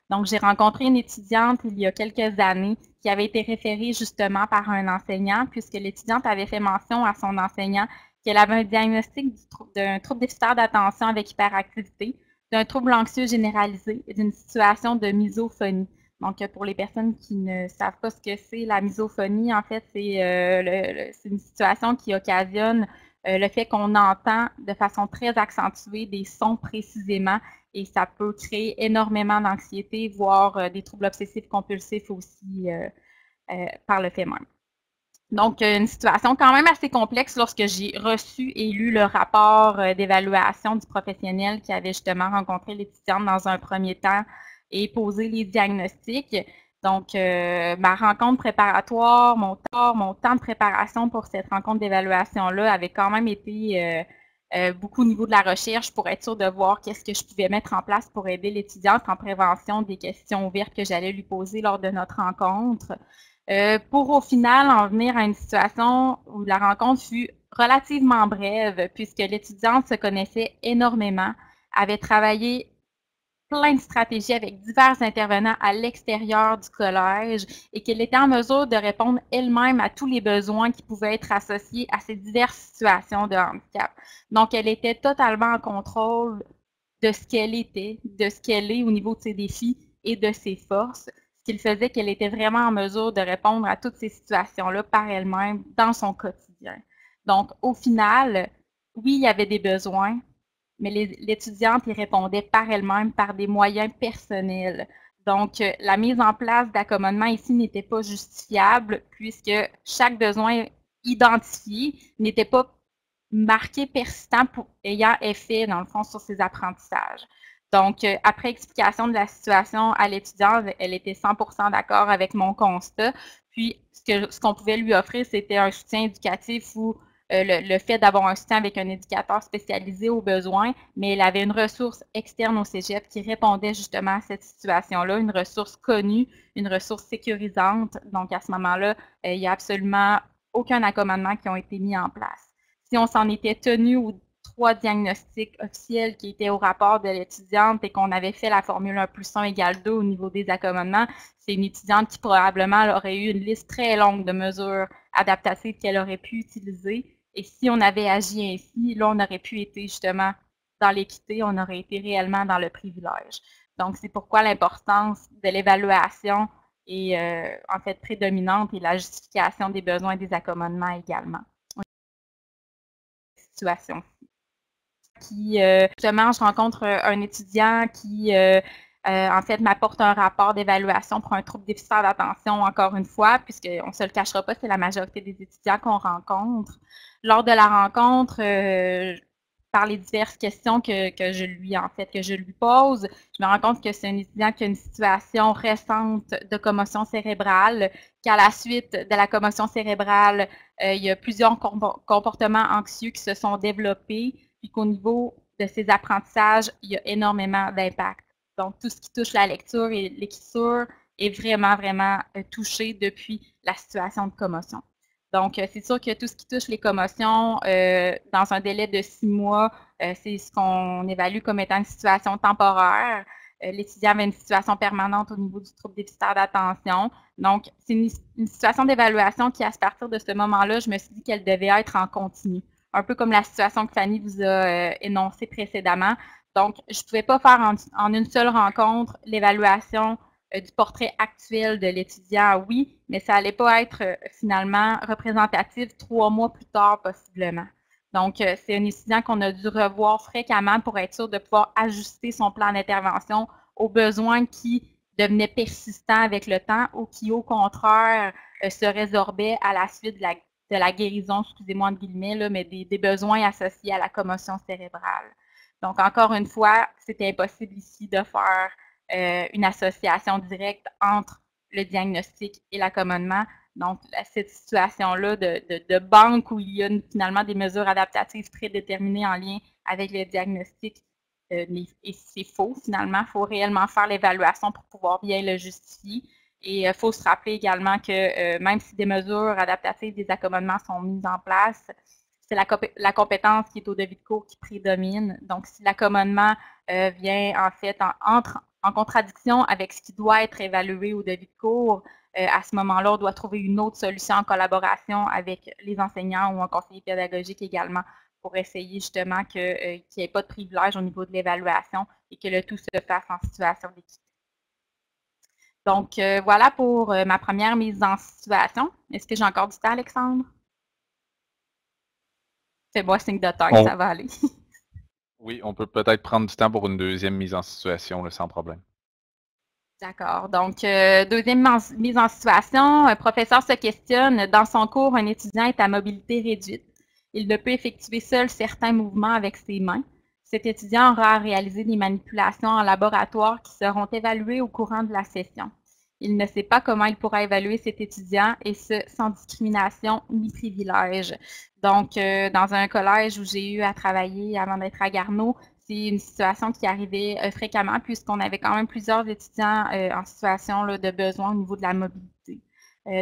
Donc, j'ai rencontré une étudiante il y a quelques années qui avait été référée justement par un enseignant puisque l'étudiante avait fait mention à son enseignant qu'elle avait un diagnostic d'un trouble déficitaire d'attention avec hyperactivité, d'un trouble anxieux généralisé et d'une situation de misophonie. Donc, pour les personnes qui ne savent pas ce que c'est, la misophonie, en fait, c'est une situation qui occasionne le fait qu'on entend de façon très accentuée des sons précisément et ça peut créer énormément d'anxiété, voire des troubles obsessifs compulsifs aussi par le fait même. Donc, une situation quand même assez complexe lorsque j'ai reçu et lu le rapport d'évaluation du professionnel qui avait justement rencontré l'étudiante dans un premier temps et posé les diagnostics. Donc, ma rencontre préparatoire, mon temps de préparation pour cette rencontre d'évaluation-là avait quand même été beaucoup au niveau de la recherche pour être sûre de voir qu'est-ce que je pouvais mettre en place pour aider l'étudiante en prévention des questions ouvertes que j'allais lui poser lors de notre rencontre. Pour au final en venir à une situation où la rencontre fut relativement brève puisque l'étudiante se connaissait énormément, avait travaillé plein de stratégies avec divers intervenants à l'extérieur du collège et qu'elle était en mesure de répondre elle-même à tous les besoins qui pouvaient être associés à ces diverses situations de handicap. Donc, elle était totalement en contrôle de ce qu'elle était, de ce qu'elle est au niveau de ses défis et de ses forces, ce qui faisait qu'elle était vraiment en mesure de répondre à toutes ces situations-là par elle-même dans son quotidien. Donc, au final, oui, il y avait des besoins, mais l'étudiante y répondait par elle-même par des moyens personnels. Donc, la mise en place d'accommodement ici n'était pas justifiable puisque chaque besoin identifié n'était pas marqué, persistant, ayant effet, dans le fond, sur ses apprentissages. Donc, après explication de la situation à l'étudiante, elle était 100% d'accord avec mon constat. Puis, ce qu'on pouvait lui offrir, c'était un soutien éducatif ou le fait d'avoir un soutien avec un éducateur spécialisé aux besoins, mais elle avait une ressource externe au cégep qui répondait justement à cette situation-là, une ressource connue, une ressource sécurisante. Donc, à ce moment-là, il n'y a absolument aucun accommodement qui ont été mis en place. Si on s'en était tenu aux 3 diagnostics officiels qui étaient au rapport de l'étudiante et qu'on avait fait la formule 1 + 1 = 2 au niveau des accommodements, c'est une étudiante qui probablement aurait eu une liste très longue de mesures adaptatives qu'elle aurait pu utiliser. Et si on avait agi ainsi, là, on aurait pu être justement dans l'équité, on aurait été réellement dans le privilège. Donc, c'est pourquoi l'importance de l'évaluation est en fait prédominante et la justification des besoins et des accommodements également. Situation. Justement, je rencontre un étudiant qui, en fait, m'apporte un rapport d'évaluation pour un trouble déficitaire d'attention, encore une fois, puisqu'on ne se le cachera pas, c'est la majorité des étudiants qu'on rencontre. Lors de la rencontre, par les diverses questions que je lui pose, je me rends compte que c'est un étudiant qui a une situation récente de commotion cérébrale, qu'à la suite de la commotion cérébrale, il y a plusieurs comportements anxieux qui se sont développés, puis qu'au niveau de ses apprentissages, il y a énormément d'impact. Donc, tout ce qui touche la lecture et l'écriture est vraiment, vraiment touché depuis la situation de commotion. Donc, c'est sûr que tout ce qui touche les commotions, dans un délai de 6 mois, c'est ce qu'on évalue comme étant une situation temporaire. L'étudiant avait une situation permanente au niveau du trouble déficitaire d'attention. Donc, c'est une situation d'évaluation qui, à partir de ce moment-là, je me suis dit qu'elle devait être en continu. Un peu comme la situation que Fanny vous a énoncée précédemment. Donc, je ne pouvais pas faire en une seule rencontre l'évaluation du portrait actuel de l'étudiant, oui, mais ça n'allait pas être finalement représentatif 3 mois plus tard possiblement. Donc, c'est un étudiant qu'on a dû revoir fréquemment pour être sûr de pouvoir ajuster son plan d'intervention aux besoins qui devenaient persistants avec le temps ou qui, au contraire, se résorbaient à la suite de la guérison, excusez-moi entre guillemets, là, mais des besoins associés à la commotion cérébrale. Donc, encore une fois, c'était impossible ici de faire une association directe entre le diagnostic et l'accommodement. Donc, cette situation-là de banque où il y a finalement des mesures adaptatives prédéterminées en lien avec le diagnostic, et c'est faux finalement. Il faut réellement faire l'évaluation pour pouvoir bien le justifier. Et il faut se rappeler également que même si des mesures adaptatives, des accommodements sont mises en place, c'est la compétence qui est au devis de cours qui prédomine. Donc, si l'accommodement vient en fait entre en contradiction avec ce qui doit être évalué au devis de cours, à ce moment-là, on doit trouver une autre solution en collaboration avec les enseignants ou un conseiller pédagogique également pour essayer justement qu'il n'y ait pas de privilège au niveau de l'évaluation et que le tout se fasse en situation d'équité. Donc, voilà pour ma première mise en situation. Est-ce que j'ai encore du temps, Alexandre? Fais-moi signe de temps, ça va aller. Oui, on peut peut-être prendre du temps pour une deuxième mise en situation, là, sans problème. D'accord. Donc, deuxième mise en situation, un professeur se questionne. Dans son cours, un étudiant est à mobilité réduite. Il ne peut effectuer seul certains mouvements avec ses mains. Cet étudiant aura à réaliser des manipulations en laboratoire qui seront évaluées au courant de la session. Il ne sait pas comment il pourra évaluer cet étudiant, et ce, sans discrimination ni privilège. Donc, dans un collège où j'ai eu à travailler avant d'être à Garneau, c'est une situation qui arrivait fréquemment puisqu'on avait quand même plusieurs étudiants en situation là, de besoin au niveau de la mobilité.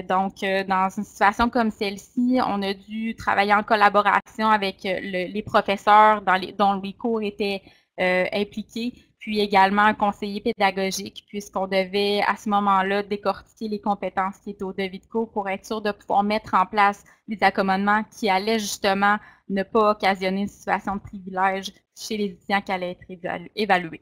Donc, dans une situation comme celle-ci, on a dû travailler en collaboration avec les professeurs dont les cours étaient impliqués, puis également un conseiller pédagogique, puisqu'on devait à ce moment-là décortiquer les compétences qui étaient au devis de cours pour être sûr de pouvoir mettre en place des accommodements qui allaient justement ne pas occasionner une situation de privilège chez les étudiants qui allaient être évalués.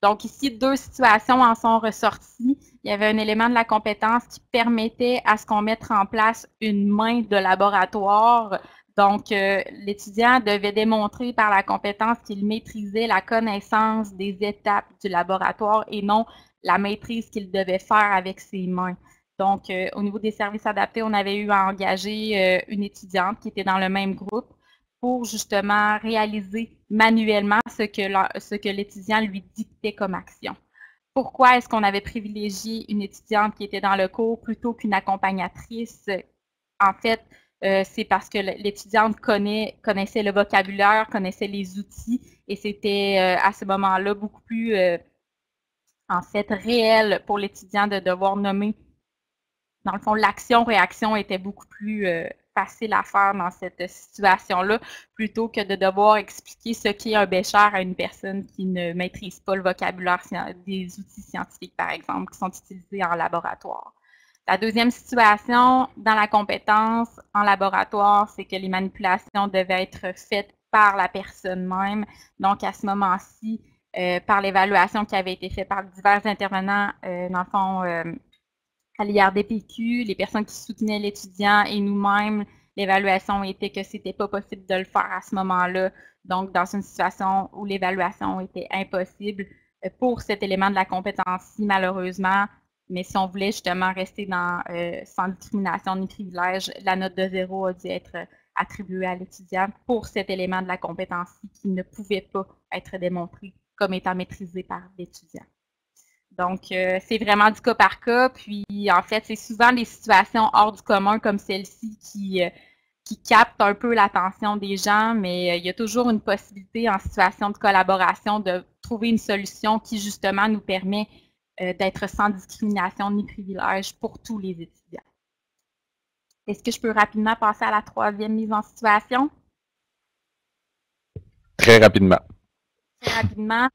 Donc ici, 2 situations en sont ressorties. Il y avait un élément de la compétence qui permettait à ce qu'on mette en place une main de laboratoire. Donc, l'étudiant devait démontrer par la compétence qu'il maîtrisait la connaissance des étapes du laboratoire et non la maîtrise qu'il devait faire avec ses mains. Donc, au niveau des services adaptés, on avait eu à engager une étudiante qui était dans le même groupe pour justement réaliser manuellement ce que l'étudiant lui dictait comme action. Pourquoi est-ce qu'on avait privilégié une étudiante qui était dans le cours plutôt qu'une accompagnatrice? En fait, c'est parce que l'étudiante connaissait le vocabulaire, connaissait les outils, et c'était à ce moment-là beaucoup plus, en fait, réel pour l'étudiant de devoir nommer. Dans le fond, l'action-réaction était beaucoup plus facile à faire dans cette situation-là, plutôt que de devoir expliquer ce qu'est un bécher à une personne qui ne maîtrise pas le vocabulaire des outils scientifiques, par exemple, qui sont utilisés en laboratoire. La deuxième situation dans la compétence en laboratoire, c'est que les manipulations devaient être faites par la personne même. Donc, à ce moment-ci, par l'évaluation qui avait été faite par divers intervenants, dans le fond, à l'IRDPQ, les personnes qui soutenaient l'étudiant et nous-mêmes, l'évaluation était que ce n'était pas possible de le faire à ce moment-là. Donc, dans une situation où l'évaluation était impossible pour cet élément de la compétence-ci, malheureusement, mais si on voulait justement rester dans sans discrimination ni privilège, la note de 0 a dû être attribuée à l'étudiant pour cet élément de la compétence-ci qui ne pouvait pas être démontré comme étant maîtrisé par l'étudiant. Donc, c'est vraiment du cas par cas. Puis, en fait, c'est souvent des situations hors du commun comme celle-ci qui captent un peu l'attention des gens, mais il y a toujours une possibilité en situation de collaboration de trouver une solution qui, justement, nous permet d'être sans discrimination ni privilège pour tous les étudiants. Est-ce que je peux rapidement passer à la troisième mise en situation? Très rapidement. Très rapidement.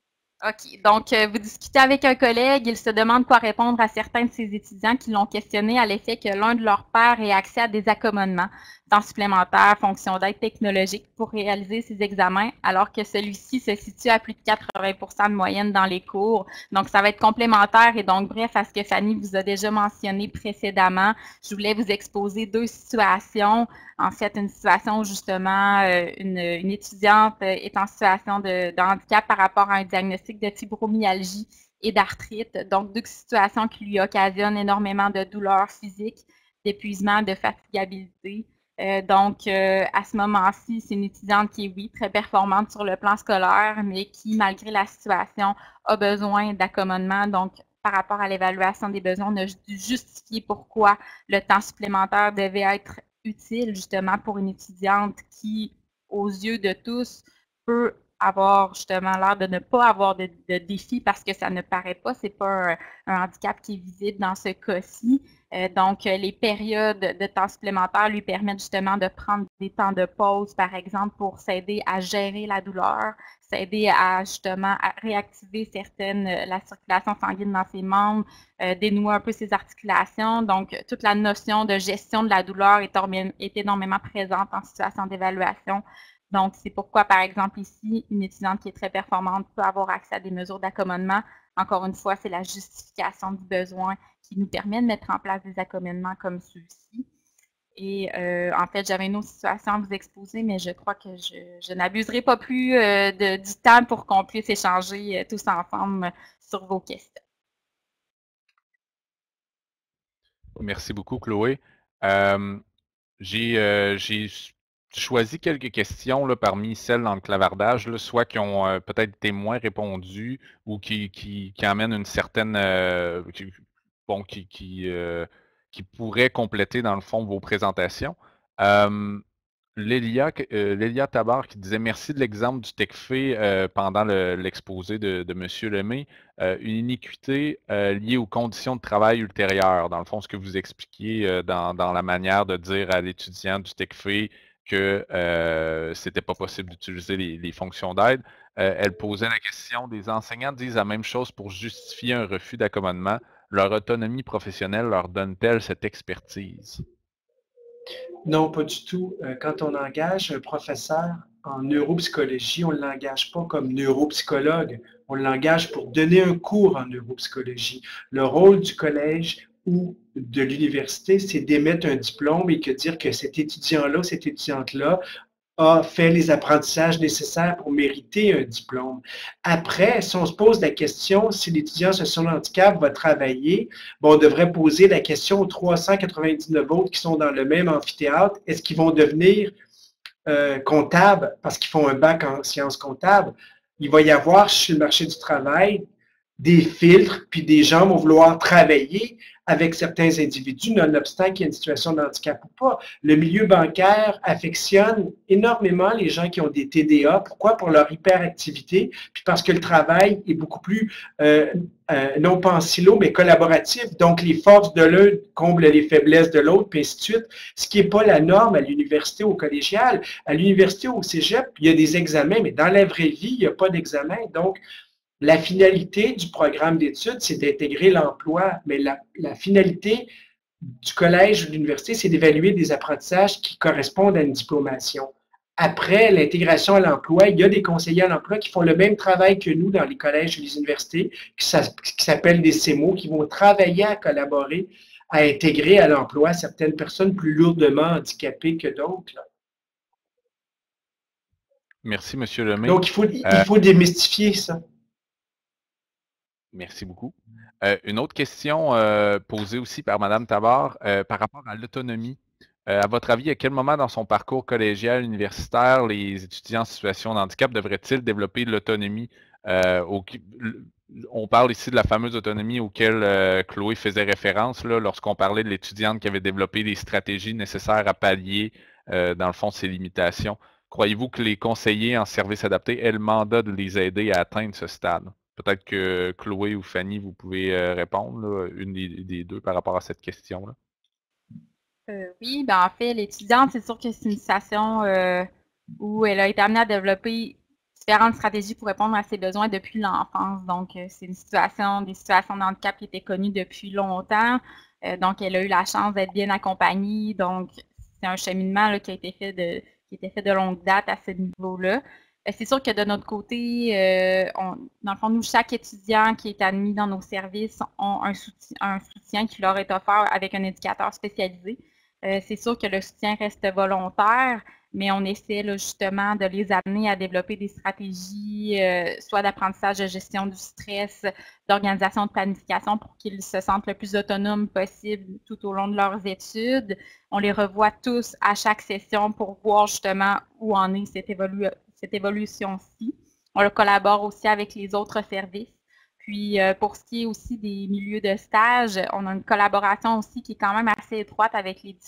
OK. Donc, vous discutez avec un collègue, il se demande quoi répondre à certains de ses étudiants qui l'ont questionné à l'effet que l'un de leurs pairs ait accès à des accommodements, temps supplémentaires, fonctions d'aide technologique pour réaliser ses examens, alors que celui-ci se situe à plus de 80% de moyenne dans les cours. Donc, ça va être complémentaire et donc, bref, à ce que Fanny vous a déjà mentionné précédemment, je voulais vous exposer deux situations. En fait, une situation où justement une étudiante est en situation de handicap par rapport à un diagnostic de fibromyalgie et d'arthrite. Donc, deux situations qui lui occasionnent énormément de douleurs physiques, d'épuisement, de fatigabilité. Donc, à ce moment-ci, c'est une étudiante qui est, oui, très performante sur le plan scolaire, mais qui, malgré la situation, a besoin d'accommodement. Donc, par rapport à l'évaluation des besoins, on a dû justifier pourquoi le temps supplémentaire devait être utile justement pour une étudiante qui, aux yeux de tous, peut avoir justement l'air de ne pas avoir de défi parce que ça ne paraît pas, c'est pas un handicap qui est visible dans ce cas-ci. Donc, les périodes de temps supplémentaires lui permettent justement de prendre des temps de pause, par exemple, pour s'aider à gérer la douleur, s'aider à justement à réactiver la circulation sanguine dans ses membres, dénouer un peu ses articulations. Donc, toute la notion de gestion de la douleur est énormément présente en situation d'évaluation. Donc, c'est pourquoi, par exemple, ici, une étudiante qui est très performante peut avoir accès à des mesures d'accommodement. Encore une fois, c'est la justification du besoin qui nous permet de mettre en place des accommodements comme ceux-ci. Et en fait, j'avais une autre situation à vous exposer, mais je crois que je n'abuserai pas plus du temps pour qu'on puisse échanger tous ensemble sur vos questions. Merci beaucoup, Chloé. J'ai choisi quelques questions là, parmi celles dans le clavardage, là, soit qui ont peut-être été moins répondues ou qui amènent une certaine... qui pourraient compléter, dans le fond, vos présentations. Lélia Tabar qui disait « Merci de l'exemple du TECFE pendant l'exposé de M. Lemay. Une iniquité liée aux conditions de travail ultérieures. » Dans le fond, ce que vous expliquiez dans la manière de dire à l'étudiant du TECFE que c'était pas possible d'utiliser les fonctions d'aide. Elle posait la question « Des enseignants disent la même chose pour justifier un refus d'accommodement. Leur autonomie professionnelle leur donne-t-elle cette expertise? » Non, pas du tout. Quand on engage un professeur en neuropsychologie, on ne l'engage pas comme neuropsychologue. On l'engage pour donner un cours en neuropsychologie. Le rôle du collège ou de l'université, c'est d'émettre un diplôme et que dire que cet étudiant-là, cette étudiante-là a fait les apprentissages nécessaires pour mériter un diplôme. Après, si on se pose la question si l'étudiant sur son handicap va travailler, bon, on devrait poser la question aux 399 autres qui sont dans le même amphithéâtre, est-ce qu'ils vont devenir comptables, parce qu'ils font un bac en sciences comptables, il va y avoir sur le marché du travail des filtres, puis des gens vont vouloir travailler avec certains individus, nonobstant qu'il y ait une situation de handicap ou pas. Le milieu bancaire affectionne énormément les gens qui ont des TDA. Pourquoi? Pour leur hyperactivité, puis parce que le travail est beaucoup plus, non pas en silo, mais collaboratif. Donc, les forces de l'un comblent les faiblesses de l'autre, puis ainsi de suite. Ce qui n'est pas la norme à l'université ou au collégial. À l'université ou au cégep, il y a des examens, mais dans la vraie vie, il n'y a pas d'examen. Donc, la finalité du programme d'études, c'est d'intégrer l'emploi, mais la finalité du collège ou de l'université, c'est d'évaluer des apprentissages qui correspondent à une diplomation. Après l'intégration à l'emploi, il y a des conseillers à l'emploi qui font le même travail que nous dans les collèges ou les universités, qui s'appellent des CEMO, qui vont travailler à collaborer, à intégrer à l'emploi certaines personnes plus lourdement handicapées que d'autres. Merci, M. Lemay. Donc, il faut démystifier ça. Merci beaucoup. Une autre question posée aussi par Mme Tabar par rapport à l'autonomie. À votre avis, à quel moment dans son parcours collégial, universitaire, les étudiants en situation de handicap devraient-ils développer l'autonomie? On parle ici de la fameuse autonomie auquel Chloé faisait référence lorsqu'on parlait de l'étudiante qui avait développé des stratégies nécessaires à pallier, dans le fond, ses limitations. Croyez-vous que les conseillers en services adaptés aient le mandat de les aider à atteindre ce stade? Peut-être que Chloé ou Fanny, vous pouvez répondre, là, une des deux par rapport à cette question-là. Oui, ben en fait, l'étudiante, c'est sûr que c'est une situation où elle a été amenée à développer différentes stratégies pour répondre à ses besoins depuis l'enfance. Donc, c'est des situations de handicap qui étaient connues depuis longtemps. Donc, elle a eu la chance d'être bien accompagnée. Donc, c'est un cheminement là, qui était fait de longue date à ce niveau-là. C'est sûr que de notre côté, dans le fond, nous, chaque étudiant qui est admis dans nos services ont un soutien qui leur est offert avec un éducateur spécialisé. C'est sûr que le soutien reste volontaire, mais on essaie là, justement de les amener à développer des stratégies, soit d'apprentissage de gestion du stress, d'organisation de planification pour qu'ils se sentent le plus autonomes possible tout au long de leurs études. On les revoit tous à chaque session pour voir justement où en est cette évolution-ci. On collabore aussi avec les autres services. Puis, pour ce qui est aussi des milieux de stage, on a une collaboration aussi qui est quand même assez étroite avec les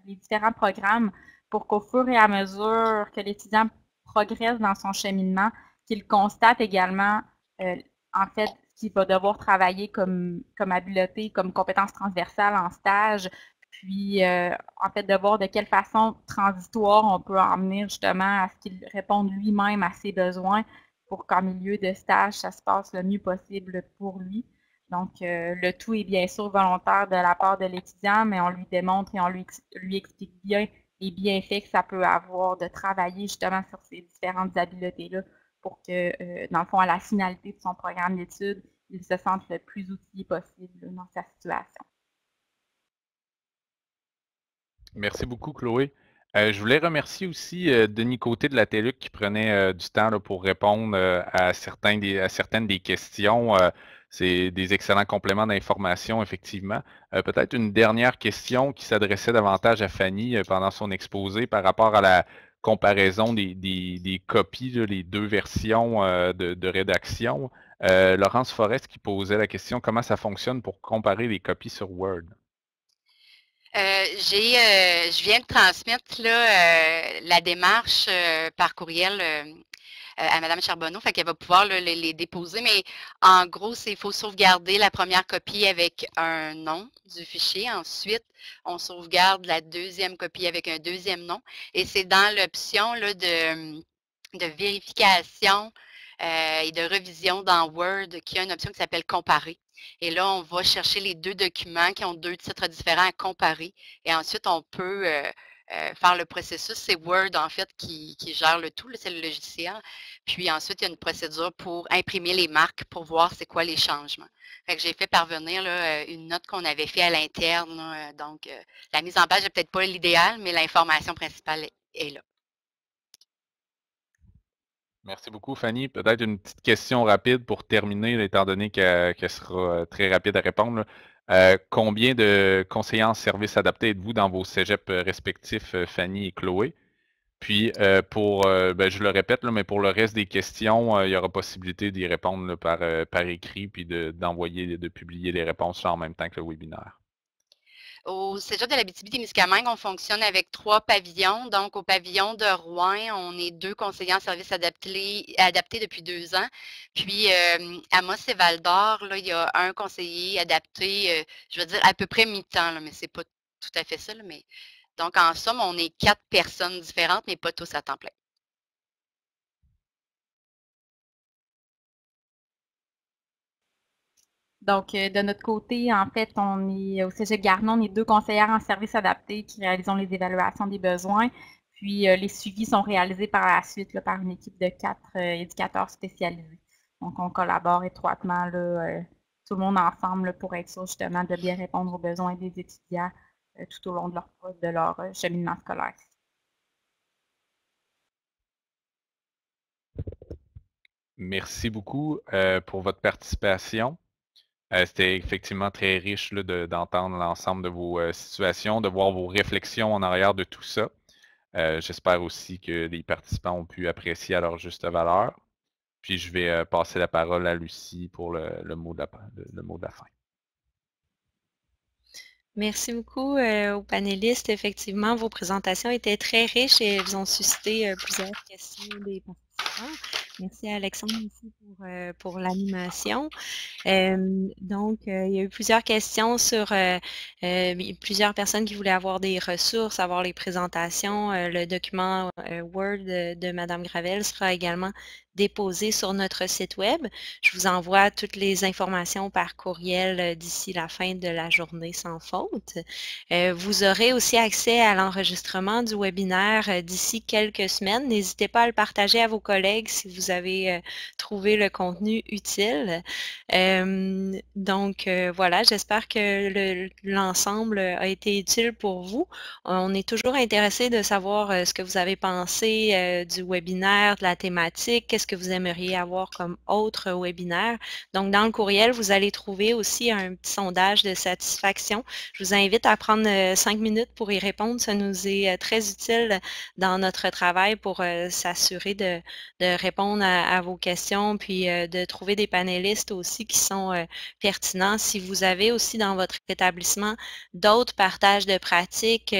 différents programmes pour qu'au fur et à mesure que l'étudiant progresse dans son cheminement, qu'il constate également, en fait, qu'il va devoir travailler comme habileté, comme compétence transversale en stage, puis, en fait, de voir de quelle façon transitoire on peut emmener justement à ce qu'il réponde lui-même à ses besoins pour qu'en milieu de stage, ça se passe le mieux possible pour lui. Donc, le tout est bien sûr volontaire de la part de l'étudiant, mais on lui démontre et on lui explique bien les bienfaits que ça peut avoir de travailler justement sur ces différentes habiletés-là pour que, dans le fond, à la finalité de son programme d'études, il se sente le plus outillé possible dans sa situation. Merci beaucoup, Chloé. Je voulais remercier aussi Denis Côté de la TELUC qui prenait du temps là, pour répondre à certaines des questions. C'est des excellents compléments d'information, effectivement. Peut-être une dernière question qui s'adressait davantage à Fanny pendant son exposé par rapport à la comparaison des copies, là, les deux versions de rédaction. Laurence Forest qui posait la question, comment ça fonctionne pour comparer les copies sur Word? Je viens de transmettre là, la démarche par courriel à Mme Charbonneau, fait qu'elle va pouvoir là, les déposer, mais en gros, il faut sauvegarder la première copie avec un nom du fichier. Ensuite, on sauvegarde la deuxième copie avec un deuxième nom. Et c'est dans l'option de vérification et de revision dans Word qu'il y a une option qui s'appelle Comparer. Et là, on va chercher les deux documents qui ont deux titres différents à comparer. Et ensuite, on peut faire le processus. C'est Word, en fait, qui gère le tout, c'est le logiciel. Puis ensuite, il y a une procédure pour imprimer les marques pour voir c'est quoi les changements. Fait que j'ai fait parvenir là, une note qu'on avait fait à l'interne. Donc, la mise en page n'est peut-être pas l'idéal, mais l'information principale est là. Merci beaucoup, Fanny. Peut-être une petite question rapide pour terminer, étant donné qu'elle sera très rapide à répondre. Combien de conseillers en services adaptés êtes-vous dans vos cégeps respectifs, Fanny et Chloé? Puis, je le répète, là, mais pour le reste des questions, il y aura possibilité d'y répondre là, par écrit, puis de publier les réponses là, en même temps que le webinaire. Au Cégep de l'Abitibi-Témiscamingue, on fonctionne avec 3 pavillons. Donc, au pavillon de Rouen, on est 2 conseillers en services adaptés depuis 2 ans. Puis, à Amos et Val-d'Or, là, il y a un conseiller adapté, je veux dire à peu près mi-temps, là, mais c'est pas tout à fait ça. Là, mais... Donc, en somme, on est 4 personnes différentes, mais pas tous à temps plein. Donc, de notre côté, en fait, on est au Cégep Garnon, on est 2 conseillères en services adaptés qui réalisons les évaluations des besoins. Puis, les suivis sont réalisés par la suite là, par une équipe de 4 éducateurs spécialisés. Donc, on collabore étroitement, là, tout le monde ensemble là, pour être sûr justement de bien répondre aux besoins des étudiants tout au long de leur cheminement scolaire. Merci beaucoup pour votre participation. C'était effectivement très riche d'entendre l'ensemble de vos situations, de voir vos réflexions en arrière de tout ça. J'espère aussi que les participants ont pu apprécier à leur juste valeur. Puis je vais passer la parole à Lucie pour le mot de la fin. Merci beaucoup aux panélistes. Effectivement, vos présentations étaient très riches et elles ont suscité plusieurs questions des participants. Merci à Alexandre aussi pour l'animation. Donc, il y a eu plusieurs questions sur plusieurs personnes qui voulaient avoir des ressources, avoir les présentations. Le document Word de Mme Gravel sera également déposé sur notre site web. Je vous envoie toutes les informations par courriel d'ici la fin de la journée sans faute. Vous aurez aussi accès à l'enregistrement du webinaire d'ici quelques semaines. N'hésitez pas à le partager à vos collègues si vous avez trouvé le contenu utile. Donc, voilà, j'espère que l'ensemble a été utile pour vous. On est toujours intéressé de savoir ce que vous avez pensé du webinaire, de la thématique, qu'est-ce que vous aimeriez avoir comme autre webinaire. Donc, dans le courriel, vous allez trouver aussi un petit sondage de satisfaction. Je vous invite à prendre 5 minutes pour y répondre. Ça nous est très utile dans notre travail pour s'assurer de répondre à vos questions, puis de trouver des panélistes aussi qui sont pertinents. Si vous avez aussi dans votre établissement d'autres partages de pratiques,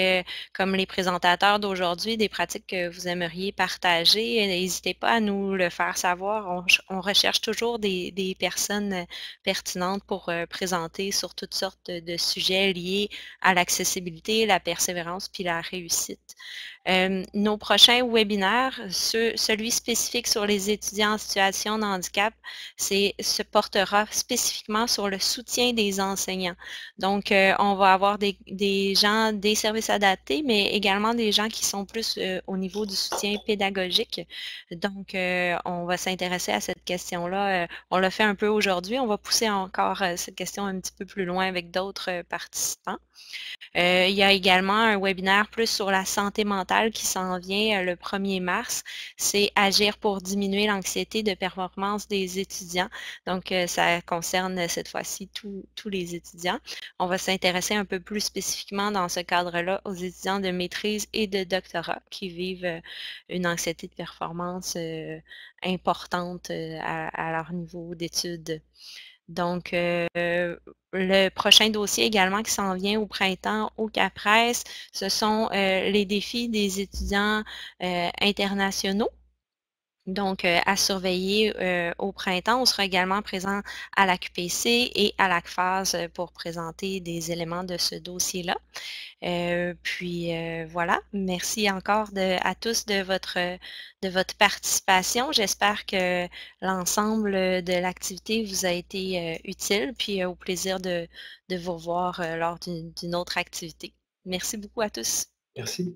comme les présentateurs d'aujourd'hui, des pratiques que vous aimeriez partager, n'hésitez pas à nous le faire savoir. On recherche toujours des personnes pertinentes pour présenter sur toutes sortes de sujets liés à l'accessibilité, la persévérance puis la réussite. Nos prochains webinaires, celui spécifique sur les étudiants en situation de handicap, se portera spécifiquement sur le soutien des enseignants. Donc, on va avoir des gens des services adaptés, mais également des gens qui sont plus au niveau du soutien pédagogique. Donc, on va s'intéresser à cette question-là. On l'a fait un peu aujourd'hui. On va pousser encore cette question un petit peu plus loin avec d'autres participants. Il y a également un webinaire plus sur la santé mentale qui s'en vient le 1er mars. C'est Agir pour diminuer l'anxiété de performance des étudiants. Donc, ça concerne cette fois-ci tous les étudiants. On va s'intéresser un peu plus spécifiquement dans ce cadre-là aux étudiants de maîtrise et de doctorat qui vivent une anxiété de performance importante à leur niveau d'études. Donc, le prochain dossier également qui s'en vient au printemps au CAPRES, ce sont les défis des étudiants internationaux. Donc, à surveiller au printemps. On sera également présent à l'AQPC et à l'ACFAS pour présenter des éléments de ce dossier-là. Puis voilà, merci encore à tous de votre participation. J'espère que l'ensemble de l'activité vous a été utile, puis au plaisir de vous revoir lors d'une autre activité. Merci beaucoup à tous. Merci.